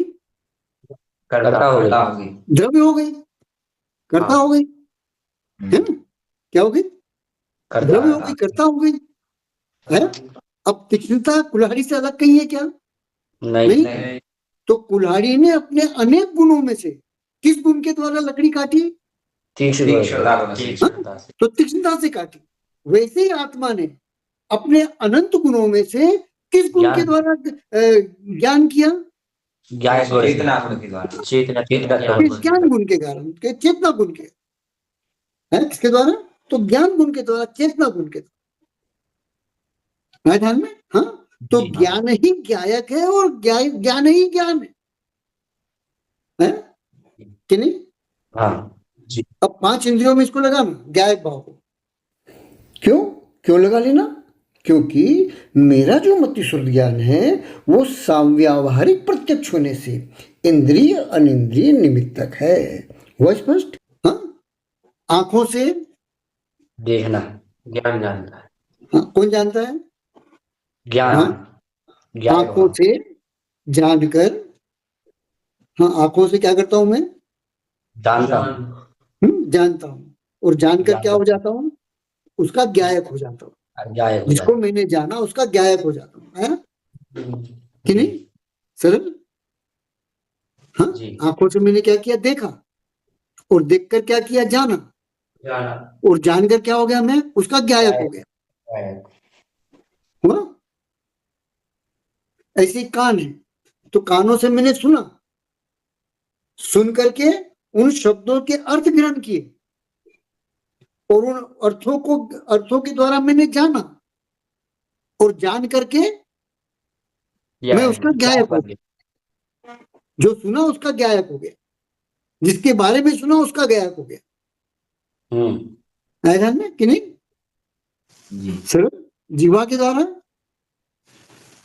कर्ता हो गई। द्रव्य हो गई, कर्ता हो गई, है ना? क्या हो गई? द्रव्य हो गई, कर्ता हो गई है। अब तीक्ष्णता कुल्हाड़ी से अलग कहीं है क्या? नहीं। तो कुल्हाड़ी ने अपने अनेक गुणों में से किस गुण के द्वारा लकड़ी काटी? तीक्ष्णता से। तो तीक्ष्णता से काटी। वैसे ही आत्मा ने अपने अनंत गुणों में से किस गुण के द्वारा ज्ञान किया? चेतना ज्ञान गुण के कारण, चेतना गुण के है। किसके द्वारा? तो ज्ञान गुण के द्वारा, चेतना गुण के द्वारा। ध्यान में? हाँ, तो ज्ञान ही ज्ञायक है और ज्ञान ही ज्ञान है कि नहीं? हाँ जी। अब 5 इंद्रियों में इसको लगाना ज्ञायक भाव को। क्यों लगा लेना? क्योंकि मेरा जो मतिशुद्ध ज्ञान है वो व्यावहारिक प्रत्यक्ष होने से इंद्रिय अनिंद्रिय निमित्तक है। हुआ स्पष्ट? हाँ, आंखों से देखना ज्ञान जानता है। हाँ, कौन जानता है? ज्ञान हाँ, ज्ञान आंखों हुआ। से जानकर, हाँ, आंखों से क्या करता हूं मैं? जानता हूँ। जानता हूं, और जानकर क्या जानता हो जाता हूं? उसका ज्ञायक हो जाता हूं। ज्ञायक हो जिसको जाता मैंने जाना उसका ज्ञायक हो जाता हूं, है कि जी। नहीं? सरल? हाँ, जी। आंखों से मैंने क्या किया? देखा, और देखकर क्या किया? जाना, जाना और जानकर क्या हो गया? मैं उसका ज्ञायक हो गया। ज्ञायक। हुआ? ऐसे ही कान है, तो कानों से मैंने सुना, सुन करके उन शब्दों के अर्थ ग्रहण किए, और उन अर्थों के द्वारा मैंने जाना, और जान करके मैं उसका ज्ञायक हो गया। जो सुना उसका ज्ञायक हो गया, जिसके बारे में सुना उसका ज्ञायक हो गया। आया ध्यान में कि नहीं? जी। सर, जीवा के द्वारा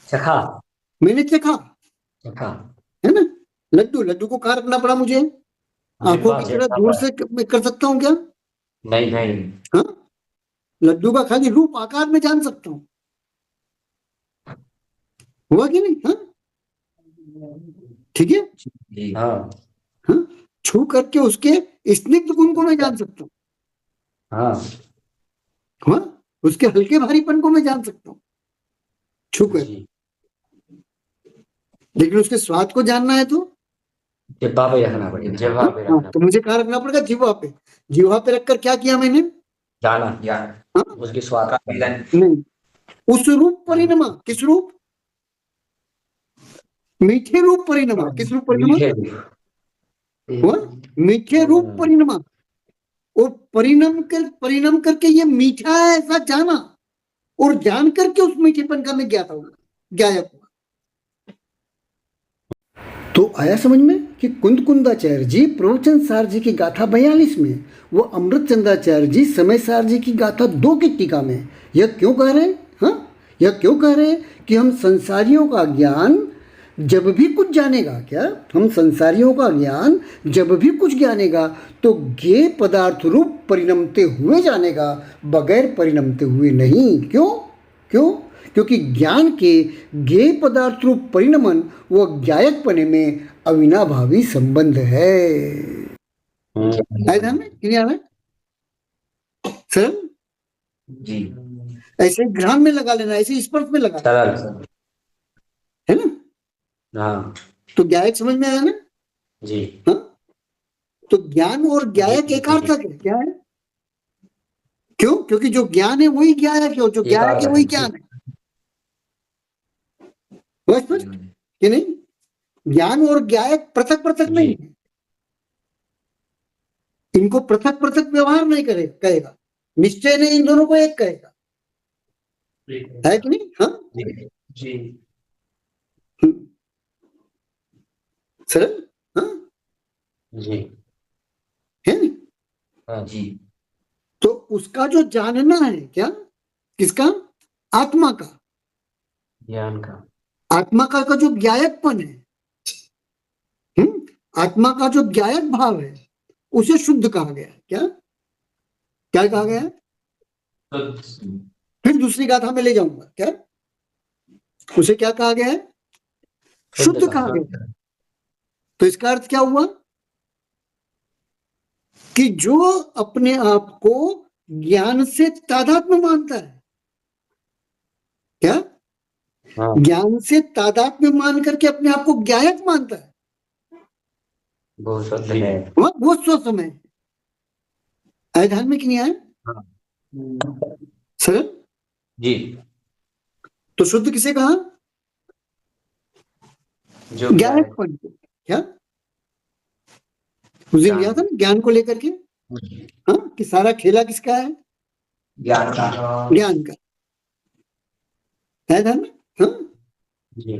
चखा मैंने चखा, चखा। है ना? लड्डू को कहाँ रखना पड़ा मुझे? आंखों की तरह दूर से मैं कर सकता हूँ क्या? नहीं नहीं। हाँ, लड्डू का खाली रूप आकार में जान सकता हूँ। हुआ कि नहीं? हाँ, ठीक है। जी हाँ। हाँ, छू करके उसके स्निग्ध गुण को मैं जान सकता हूँ। हाँ हाँ, उसके हल्के भारीपन को मैं जान सकता हूँ छू कर, जी। लेकिन उसके स्वाद को जानना है तो जिह्वा पे रखना पड़ेगा। जिह्वा पे हाँ, रखना तो मुझे कहाँ रखना पड़ेगा? जीवा पे। जीवा पे रखकर क्या किया मैंने? जाना ज्ञान। हाँ, उसके स्वाद का मिलन। नहीं, उस रूप परिणमा। किस रूप? मीठे रूप परिणमा। किस रूप परिणमा? मीठे रूप। हुआ? मीठे रूप परिणमा। और परिणम करके ये मीठा है ऐसा जाना, और जान करके उस मीठेपन का मैं ज्ञाता हुआ, ज्ञायक हुआ। तो आया समझ में कि कुंदाचार्य जी प्रवचन सार जी की गाथा 42 में, वो अमृत चंद्राचार्य जी समय सार जी की गाथा 2 की टीका में यह क्यों कह रहे हैं? हाँ, यह क्यों कह रहे हैं कि हम संसारियों का ज्ञान जब भी कुछ जानेगा, क्या हम संसारियों का ज्ञान जब भी कुछ जानेगा तो ज्ञेय पदार्थ रूप परिणमते हुए जानेगा, बगैर परिणमते हुए नहीं। क्यों? क्योंकि ज्ञान के ज्ञेय पदार्थ रूप परिणमन व ज्ञायक पने में अविनाभावी संबंध है। ध्यान में क्लियर आ रहा है? सर जी। ऐसे घ्राण में लगा लेना, ऐसे स्पर्श में लगा लेना, सरल है ना? हाँ तो ज्ञायक समझ में आया ना? जी। हाँ, तो ज्ञान और ज्ञायक एकार्थक है। क्या है? क्यों? क्योंकि जो ज्ञान है वही ज्ञायक है, और जो ज्ञायक है वही ज्ञान है। बस कि नहीं? ज्ञान और ज्ञायक पृथक नहीं है। इनको पृथक व्यवहार नहीं कहेगा, निश्चय ने इन दोनों को एक कहेगा, है कि नहीं? हाँ जी। सरल? हाँ जी है नहीं? हाँ जी। तो उसका जो जानना है, क्या? किसका? आत्मा का। ज्ञान का। आत्मा का जो ज्ञायकपन है, आत्मा का जो ज्ञायक भाव है, उसे शुद्ध कहा गया है। क्या क्या कहा गया है? फिर दूसरी गाथा में ले जाऊंगा। क्या उसे क्या कहा गया है? शुद्ध कहा गया है। तो इसका अर्थ क्या हुआ? कि जो अपने आप को ज्ञान से तादात्म्य मानता है, क्या ज्ञान से तादात्म्य मान करके अपने आप को ज्ञायक मानता है, वो शुद्ध है। वो स्वसमय आए। ध्यान में कि नहीं आया? सरल? जी। तो शुद्ध किसे कहा? जो ज्ञायकपन को। क्या उस दिन गया था ना ज्ञान को लेकर के? हाँ, कि सारा खेला किसका है? ज्ञान का। ज्ञान का है। ध्यान में? हाँ, जी।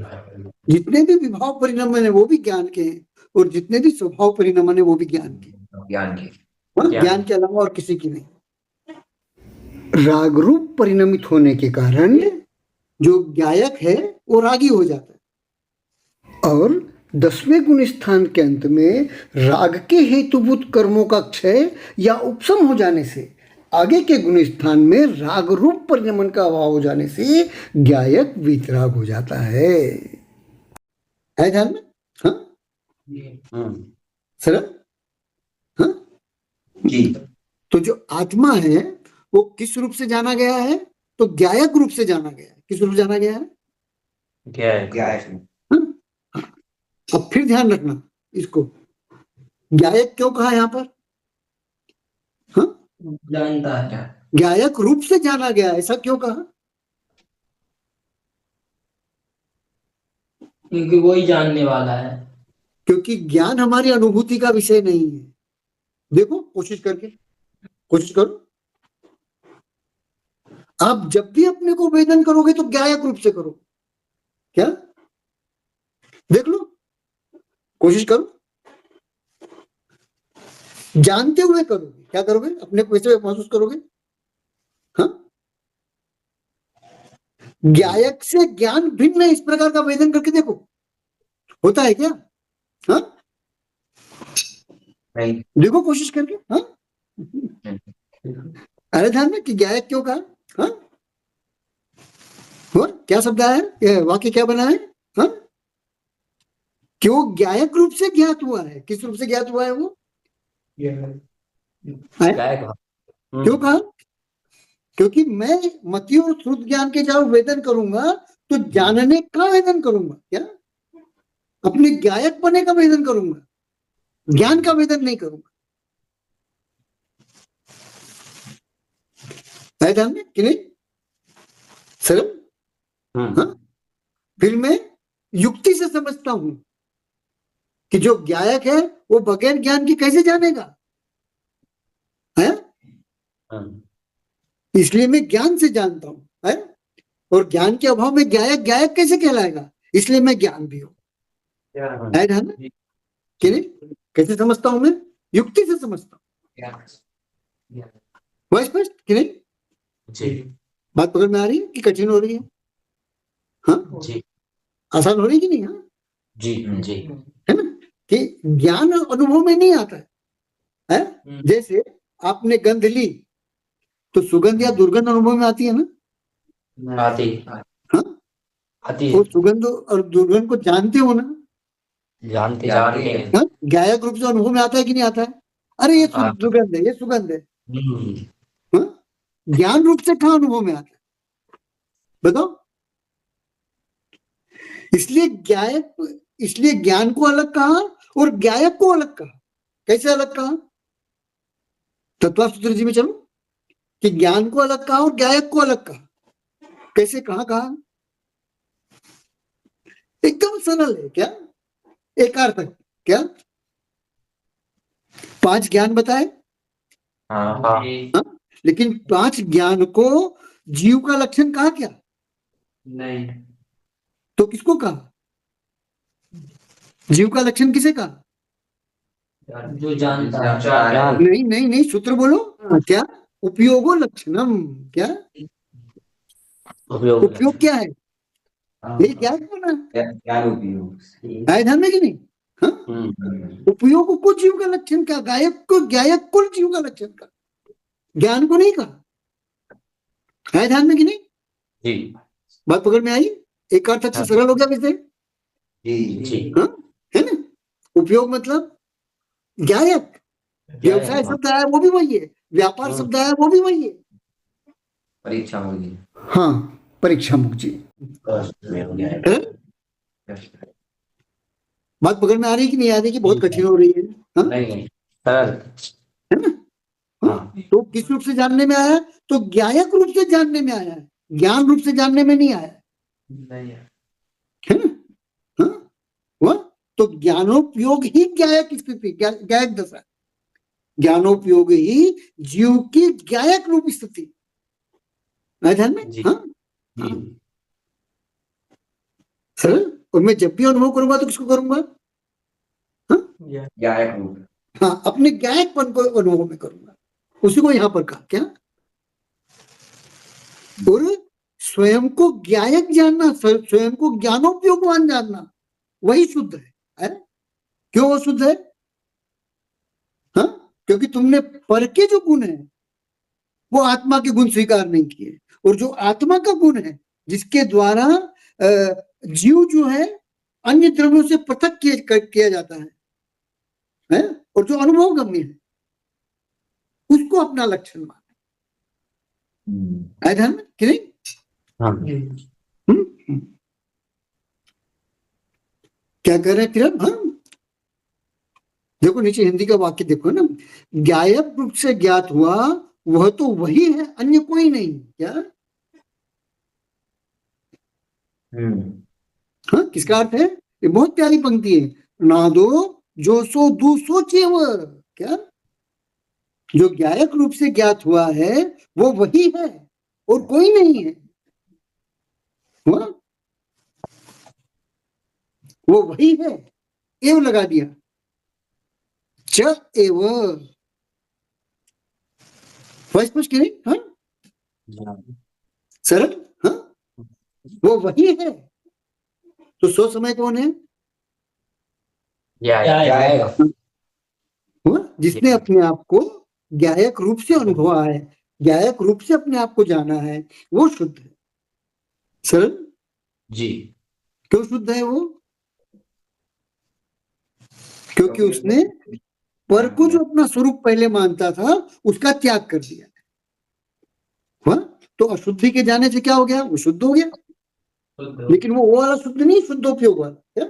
जितने भी विभाव परिणमन है वो भी ज्ञान के हैं, और जितने भी स्वभाव परिणमन है वो भी ज्ञान के। ज्ञान की। हाँ, ज्ञान के अलावा और किसी की नहीं। राग रूप परिणमित होने के कारण जो गायक है वो रागी हो जाता है। और 10वें गुण स्थान के अंत में राग के हेतुभूत कर्मों का क्षय या उपशम हो जाने से, आगे के गुण स्थान में राग रूप परिणमन का अभाव हो जाने से गायक वीतराग हो जाता है ध्यान में? हाँ सरल। हाँ जी। तो जो आत्मा है वो किस रूप से जाना गया है? तो गायक रूप से जाना गया है। किस रूप से जाना गया है? गायक। अब फिर ध्यान रखना इसको, गायक क्यों कहा यहां पर? हाँ जानता है, गायक रूप से जाना गया, ऐसा क्यों कहा? क्योंकि वही जानने वाला है। क्योंकि ज्ञान हमारी अनुभूति का विषय नहीं है। देखो कोशिश करके, कोशिश करो, आप जब भी अपने को वेदन करोगे तो गायक रूप से करो। क्या? देख लो, कोशिश करो, जानते हुए करोगे। क्या करोगे? अपने को कैसे महसूस करोगे? हाँ, गायक से ज्ञान भिन्न है, इस प्रकार का वेदन करके देखो, होता है क्या? हाँ नहीं। देखो कोशिश करके। हाँ अरे ध्यान में कि गायक क्यों कहा? हाँ और क्या शब्द आया है? ये वाक्य क्या बना है? हाँ क्यों गायक रूप से ज्ञात हुआ है? किस रूप से ज्ञात हुआ है वो? गायक। क्यों कहा? क्योंकि मैं मति और श्रुत ज्ञान के जब वेदन करूंगा तो जानने का वेदन करूंगा। क्या? अपने गायक बने का वेदन करूंगा, ज्ञान का वेदन नहीं करूंगा। है ध्यान में कि नहीं? सरल। हाँ फिर मैं युक्ति से समझता हूं कि जो गायक है वो बगैर ज्ञान की कैसे जानेगा? है? इसलिए मैं ज्ञान से जानता हूं। है? और ज्ञान के अभाव में गायक गायक कैसे कहलाएगा? इसलिए मैं ज्ञान भी हूं। है ध्यान में कि नहीं? कैसे समझता हूं मैं? युक्ति से समझता हूं। वह स्पष्ट कि नहीं? जी बात पकड़ में आ रही है कि कठिन हो रही है? हाँ जी आसान हो रही है कि नहीं? हाँ जी जी है ना कि ज्ञान अनुभव में नहीं आता है? जैसे आपने गंध ली तो सुगंध या दुर्गंध अनुभव में आती है ना? आती हाँ आती वो सुगंध और दुर्गंध को जानते हो ना? जानते हैं। हाँ गायक रूप से अनुभव में आता है कि नहीं आता है? अरे ये सुगंध है, ये सुगंध है। हाँ ज्ञान रूप से कहाँ अनुभव में आता है? बताओ। इसलिए गायक, इसलिए ज्ञान को अलग कहा और गायक को अलग कहा। कैसे अलग कहा? तत्व सूत्र जी में चलो कि ज्ञान को अलग कहा और गायक को अलग कहा। कैसे? कहा? एकदम सरल है। क्या? एक अर्थ है। क्या? 5 ज्ञान बताए। हाँ? लेकिन 5 ज्ञान को जीव का लक्षण कहा क्या? नहीं। तो किसको कहा? जीव का लक्षण किसे कहा? जो जानता है। नहीं नहीं नहीं, सूत्र बोलो। क्या? उपयोगो लक्षणम। क्या? उपयोग क्या है? ये क्या बना ज्ञान उपयोग। है ध्यान में कि नहीं? हाँ उपयोग को जीव का लक्षण का, गायक को जीव का लक्षण का, ज्ञान को नहीं कहा। है ध्यान में कि नहीं? जी बात पकड़ में आई? एक अर्थ से सरल हो गया वैसे? जी हाँ है ना? उपयोग मतलब गायक। व्यवसाय शब्द आया वो भी वही है, व्यापार शब्द आया वो भी वही है। परीक्षा होगी। हाँ परीक्षा मुख जी। बात पकड़ में आ रही कि नहीं आ रही कि बहुत कठिन हो रही है? हाँ? नहीं सरल है ना? हाँ? तो किस रूप से जानने में आया? तो गायक रूप से जानने में आया है, ज्ञान रूप से जानने में नहीं आया। नहीं है ना? हाँ वह तो ज्ञानोपयोग ही गायक स्थिति, गायक दशा, ज्ञानोपयोग ही जीव की गायक रूप स्थिति। ध्यान में? हाँ सरल। और मैं जब भी अनुभव करूंगा तो किसको करूंगा? गायक रूप। हाँ अपने गायकपन को अनुभव में करूंगा, उसी को यहां पर कहा। क्या? और स्वयं को ज्ञायक जानना, स्वयं को ज्ञानोपयोगवान जानना, वही शुद्ध है? क्यों वो शुद्ध है? हाँ, क्योंकि तुमने पर के जो गुण है वो आत्मा के गुण स्वीकार नहीं किए, और जो आत्मा का गुण है जिसके द्वारा जीव जो है अन्य द्रव्यों से पृथक किया जाता है, और जो अनुभव गम्य है उसको अपना लक्षण माना। आए ध्यान में कि नहीं? हाँ। क्या कह रहे हैं किरण? हाँ, देखो नीचे हिंदी का वाक्य देखो ना, ज्ञायक रूप से ज्ञात हुआ वह तो वही है, अन्य कोई नहीं। क्या? हाँ, किसका अर्थ है? ये बहुत प्यारी पंक्ति है, नादो जो सो दू सोचेव। क्या? जो ज्ञायक रूप से ज्ञात हुआ है वो वही है और कोई नहीं है। हुआ? वो वही है, एव लगा दिया, च एव। स्पष्ट की नहीं? हाँ, सरल। हाँ, वो वही है। तो सो समय कौन है? हुआ? जिसने अपने आप को ज्ञायक रूप से अनुभवा है, ज्ञायक रूप से अपने आप को जाना है, वो शुद्ध है। सरल जी। क्यों शुद्ध है वो? क्योंकि उसने पर को जो अपना स्वरूप पहले मानता था उसका त्याग कर दिया। हुआ? तो अशुद्धि के जाने से क्या हो गया? वो शुद्ध हो गया। लेकिन वो वाला शुद्ध नहीं, शुद्धोपयोग वाला। क्या?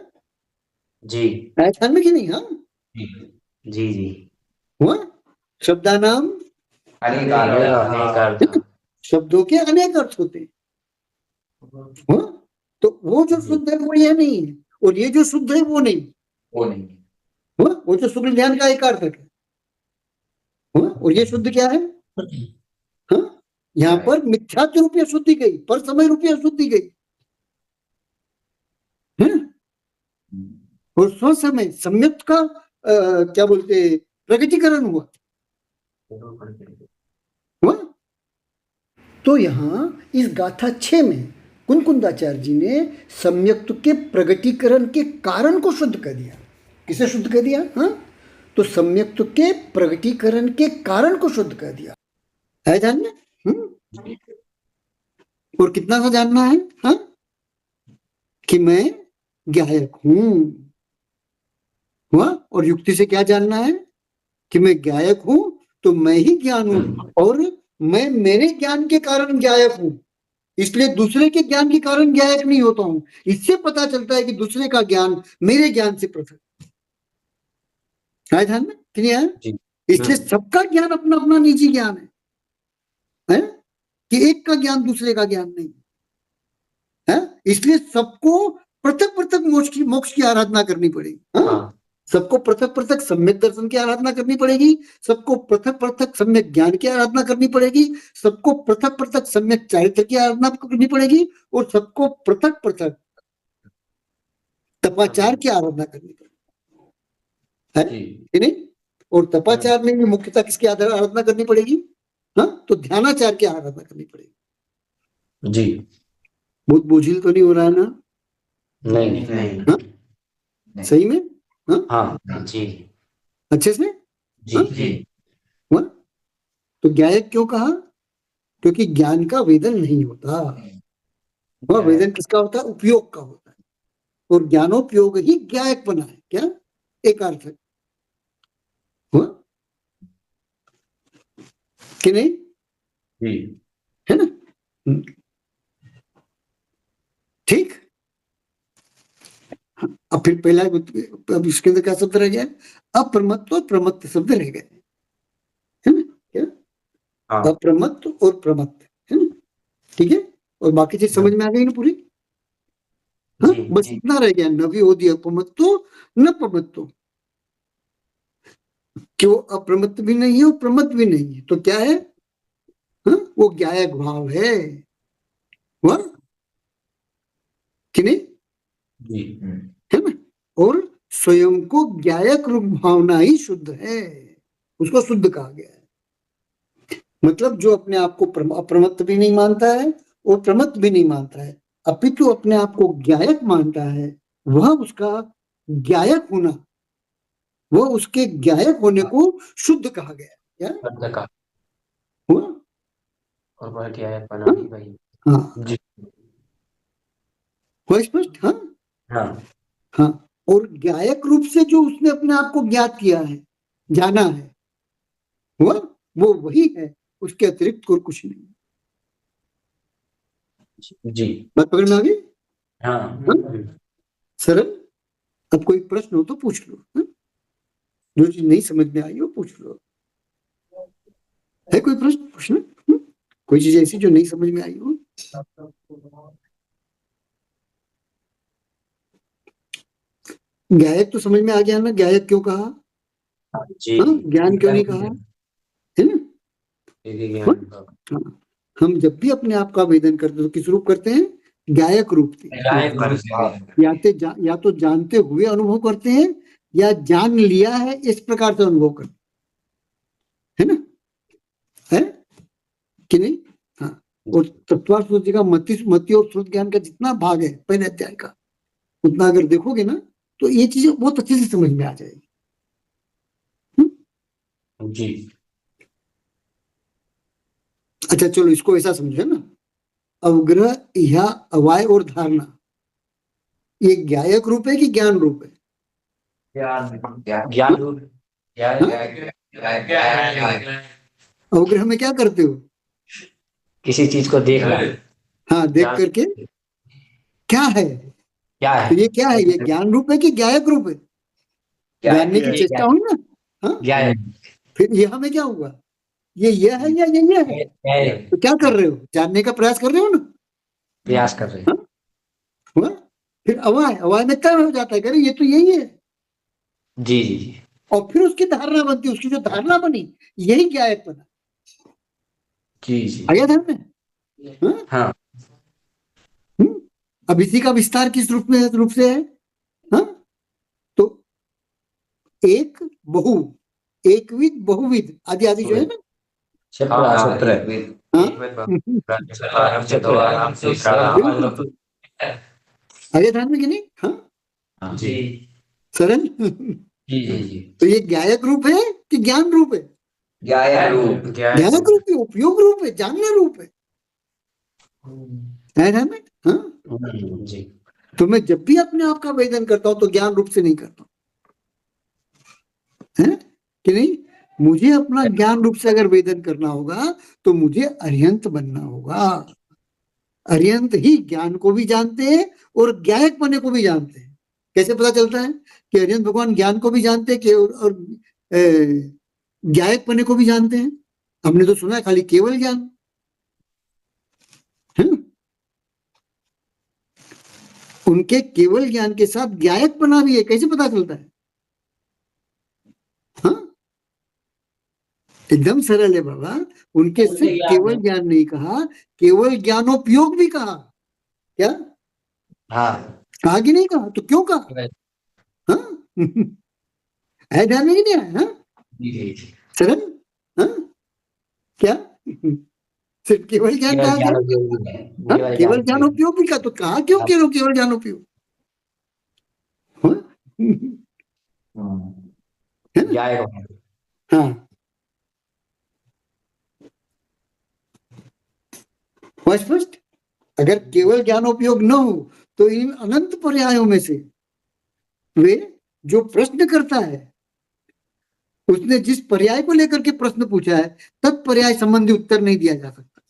जी। ऐसा में कि नहीं? हाँ, जी जी। हुआ? शब्दानाम अनेक अर्थ। शब्दों के अनेक अर्थ होते हैं। हुआ? तो वो जो शुद्ध है वो यह नहीं है, और ये जो शुद्ध है वो नहीं। हुआ? वो जो शुक्ल ध्यान का एक अर्थ है। हुआ? और ये शुद्ध क्या है? हाँ, यहाँ पर मिथ्यात्व रूपीय शुद्धि गई, पर समय रूपीय शुद्धि गई है, और स्व समय सम्यक का क्या बोलते प्रगटीकरण हुआ। हुआ? तो यहाँ इस गाथा 6 में कुंकुंदाचार्य जी ने सम्यक्त्व के प्रगटीकरण के कारण को शुद्ध कर दिया। किसे शुद्ध कर दिया? हाँ, तो सम्यक्त्व के प्रगटीकरण के कारण को शुद्ध कर दिया है। जानना? और कितना सा जानना है? हाँ, कि मैं ज्ञायक हूं। हुआ? और युक्ति से क्या जानना है? कि मैं ज्ञायक हूं तो मैं ही ज्ञान हूं, और मैं मेरे ज्ञान के कारण ज्ञायक हूं, इसलिए दूसरे के ज्ञान के कारण ज्ञायक नहीं होता हूं। इससे पता चलता है कि दूसरे का ज्ञान मेरे ज्ञान से पृथक है। ध्यान में कि नहीं है? इसलिए सबका ज्ञान अपना अपना निजी ज्ञान है, कि एक का ज्ञान दूसरे का ज्ञान नहीं है। इसलिए सबको पृथक पृथक मोक्ष की आराधना करनी पड़ेगी। हाँ? सबको पृथक पृथक सम्यक दर्शन की आराधना करनी पड़ेगी, सबको पृथक पृथक सम्यक ज्ञान की आराधना करनी पड़ेगी, सबको पृथक पृथक सम्यक चारित्र की आराधना करनी पड़ेगी, और सबको पृथक पृथक तपाचार की आराधना करनी पड़ेगी, है नहीं? और तपाचार में भी मुख्यतः किसकी आराधना करनी पड़ेगी? हाँ, तो ध्यानाचार की आराधना करनी पड़ेगी। जी। बहुत बोझिल तो नहीं हो रहा है ना? नहीं। हाँ? सही में? हाँ, जी। अच्छे से? जी। हुआ? तो ज्ञायक क्यों कहा? क्योंकि ज्ञान का वेदन नहीं होता। वह वेदन किसका होता है? उपयोग का होता है, और ज्ञानोपयोग ही ज्ञायक बना है। क्या? एक अर्थ है। हुआ? कि नहीं? है ना? ठीक। अब फिर पहला, अब इसके अंदर क्या शब्द रह गया? अप्रमत्त और प्रमत्त शब्द रह गए, है ना? क्या? अप्रमत्त और प्रमत्त, है ना? ठीक है, और बाकी चीज समझ में आ गई ना पूरी? हाँ, बस इतना रह गया, नवी होदी अपमत्तो न प्रमत्तो, कि वो अप्रमत्त भी नहीं है और प्रमत्त भी नहीं है, तो क्या है? हाँ, वो ज्ञायक भाव है। हुआ? कि नहीं? है ना? और स्वयं को ज्ञायक रूप भावना ही शुद्ध है, उसको शुद्ध कहा गया है। मतलब जो अपने आप को अप्रमत्त भी नहीं मानता है और प्रमत्त भी नहीं मानता है, अपितु अपने आप को ज्ञायक मानता है, वह उसका ज्ञायक होना, वह उसके ज्ञायक होने को शुद्ध कहा गया। क्या शब्द का हुआ? और वह ज्ञायक बना ही वही। हाँ, जी हुआ स्पष्ट? हाँ हाँ हाँ। और ज्ञायक रूप से जो उसने अपने आप को ज्ञात किया है, जाना है, हुआ, वो वही है, उसके अतिरिक्त और कुछ नहीं। जी बात पकड़ में आ गई? हाँ सरल। अब कोई प्रश्न हो तो पूछ लो। हाँ? जो चीज नहीं समझ में आई हो पूछ लो। है कोई प्रश्न पूछना? कोई चीज ऐसी जो नहीं समझ में आई हो? गायक तो समझ में आ गया ना, गायक क्यों कहा? जी हाँ, ज्ञान क्यों नहीं कहा? है ना? यदि हाँ? ज्ञान हाँ। हम जब भी अपने आप का आवेदन करते हैं तो किस रूप करते हैं? गायक रूप से। गायक करते हैं। या तो जानते हुए अनुभव करते हैं या जान लिया है इस प्रकार से अनुभव करते हैं। है ना? है कि नहीं? हाँ। और तत्वार्थ सूची का मति और श्रुत ज्ञान का जितना भाग है पहले अध्याय का, उतना अगर देखोगे ना तो ये चीजें बहुत अच्छे से समझ में आ जाएगी। जी अच्छा चलो, इसको ऐसा समझे ना, अवग्रह या अवाय और धारणा, ये ज्ञायक रूप है कि ज्ञान रूप है? ज्ञान रूप अवग्रह में क्या करते हो? किसी चीज को देखना हाँ, देख ज्ञान करके क्या है? क्या तो है ये क्या है? ये ज्ञान रूप है कि ज्ञायक रूप है? जानने की चेष्टा हुई ना? हाँ, ज्ञान फिर यह में क्या हुआ? ये यह है या ये है? तो क्या कर रहे हो? जानने का प्रयास कर रहे हो ना? प्रयास कर रहे हैं। हाँ? हुआ? फिर अवाय, अवाय में क्या हो जाता है? अरे ये तो यही है, जी जी जी और फिर उसकी धारणा बनती है, उसकी जो धारणा बनी यही ज्ञायक बना। जी जी आ गया ध्यान में? हाँ? हाँ अब इसी का विस्तार किस रूप से है? हाँ? तो एक बहु, एकविध बहुविध आदि आदि जो है ना, क्षेत्र बिल्कुल आगे ध्यान में कि नहीं? हाँ, जी सरल। जी जी जी तो ये ज्ञायक रूप है कि ज्ञान रूप है? ज्ञानक रूप है, उपयोग रूप है, जानने रूप है। है ध्यान में? हाँ। जी तो मैं जब भी अपने आप का आवेदन करता हूं तो ज्ञान रूप से नहीं करता हूं, है कि नहीं? मुझे अपना ज्ञान रूप से अगर वेदन करना होगा तो मुझे अर्यंत बनना होगा। अर्यंत ही ज्ञान को भी जानते हैं और ज्ञायक पने को भी जानते हैं। कैसे पता चलता है कि अर्यंत भगवान ज्ञान को भी जानते हैं और ज्ञायक पने को भी जानते हैं? हमने तो सुना है खाली केवल ज्ञान है। उनके केवल ज्ञान के साथ ज्ञायक पना भी है। कैसे पता चलता है? हाँ, एकदम सरल है बाबा। उनके सिर्फ केवल ज्ञान नहीं कहा, केवल ज्ञानोपयोग भी कहा। क्या हाँ कहा कि नहीं कहा? तो क्यों कहा? हाँ? है ध्यान में कि नहीं आया? हाँ? सरल। हाँ? क्या सिर्फ केवल ज्ञान कहा क्या? हाँ? केवल ज्ञानोपयोग भी कहा। तो कहा क्यों केवल ज्ञानोपयोग? हाँ? है ना? हाँ, हुआ स्पष्ट? अगर केवल ज्ञानोपयोग न हो तो इन अनंत पर्यायों में से वे जो प्रश्न करता है, उसने जिस पर्याय को लेकर के प्रश्न पूछा है तत्पर्याय संबंधी उत्तर नहीं दिया जा सकता।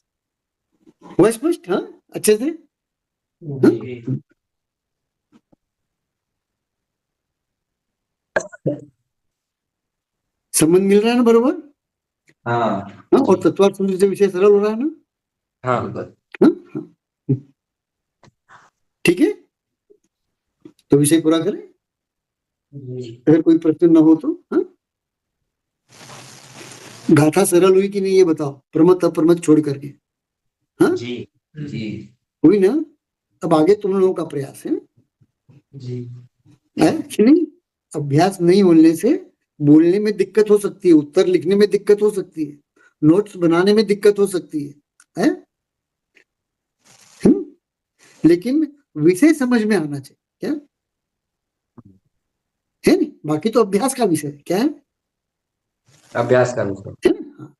हुआ स्पष्ट? हाँ, अच्छे से? हाँ? संबंध मिल रहा है ना बरोबर? हाँ, और तत्वार्थ समझ से विषय सरल हो रहा है ना? हाँ हाँ? हाँ। ठीक है, तो विषय पूरा करें। अगर कोई प्रश्न न हो तो? हाँ? गाथा सरल हुई कि नहीं ये बताओ, प्रमत अप्रमत छोड़ करके? हाँ, जी जी हुई ना? अब आगे तुम लोगों का प्रयास है जी कि नहीं? अभ्यास नहीं होने से बोलने में दिक्कत हो सकती है, उत्तर लिखने में दिक्कत हो सकती है, नोट्स बनाने में दिक्कत हो सकती है? लेकिन विषय समझ में आना चाहिए, क्या है? नहीं, बाकी तो अभ्यास का विषय है, क्या है? अभ्यास का विषय। है ना? हाँ।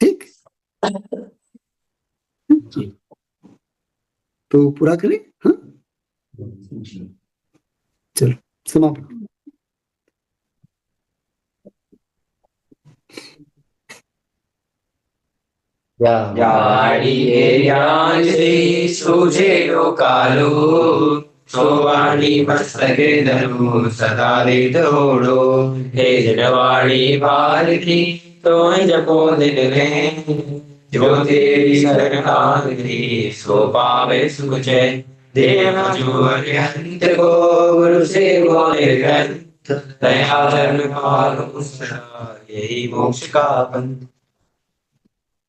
ठीक, जी। तो पूरा करें। हाँ, चलो समाप्त। सूझे कालो सोवाणी मस्तके धनु सदा दौड़ो हे जनवाणी भारती तो जपो दिन में जो तेरी शरण थी सो पावे सुख जय देव जो अरिहंत को गुरु से बोले ग्रंथ दया धर्म पालो सदा यही मोक्ष का पंथ।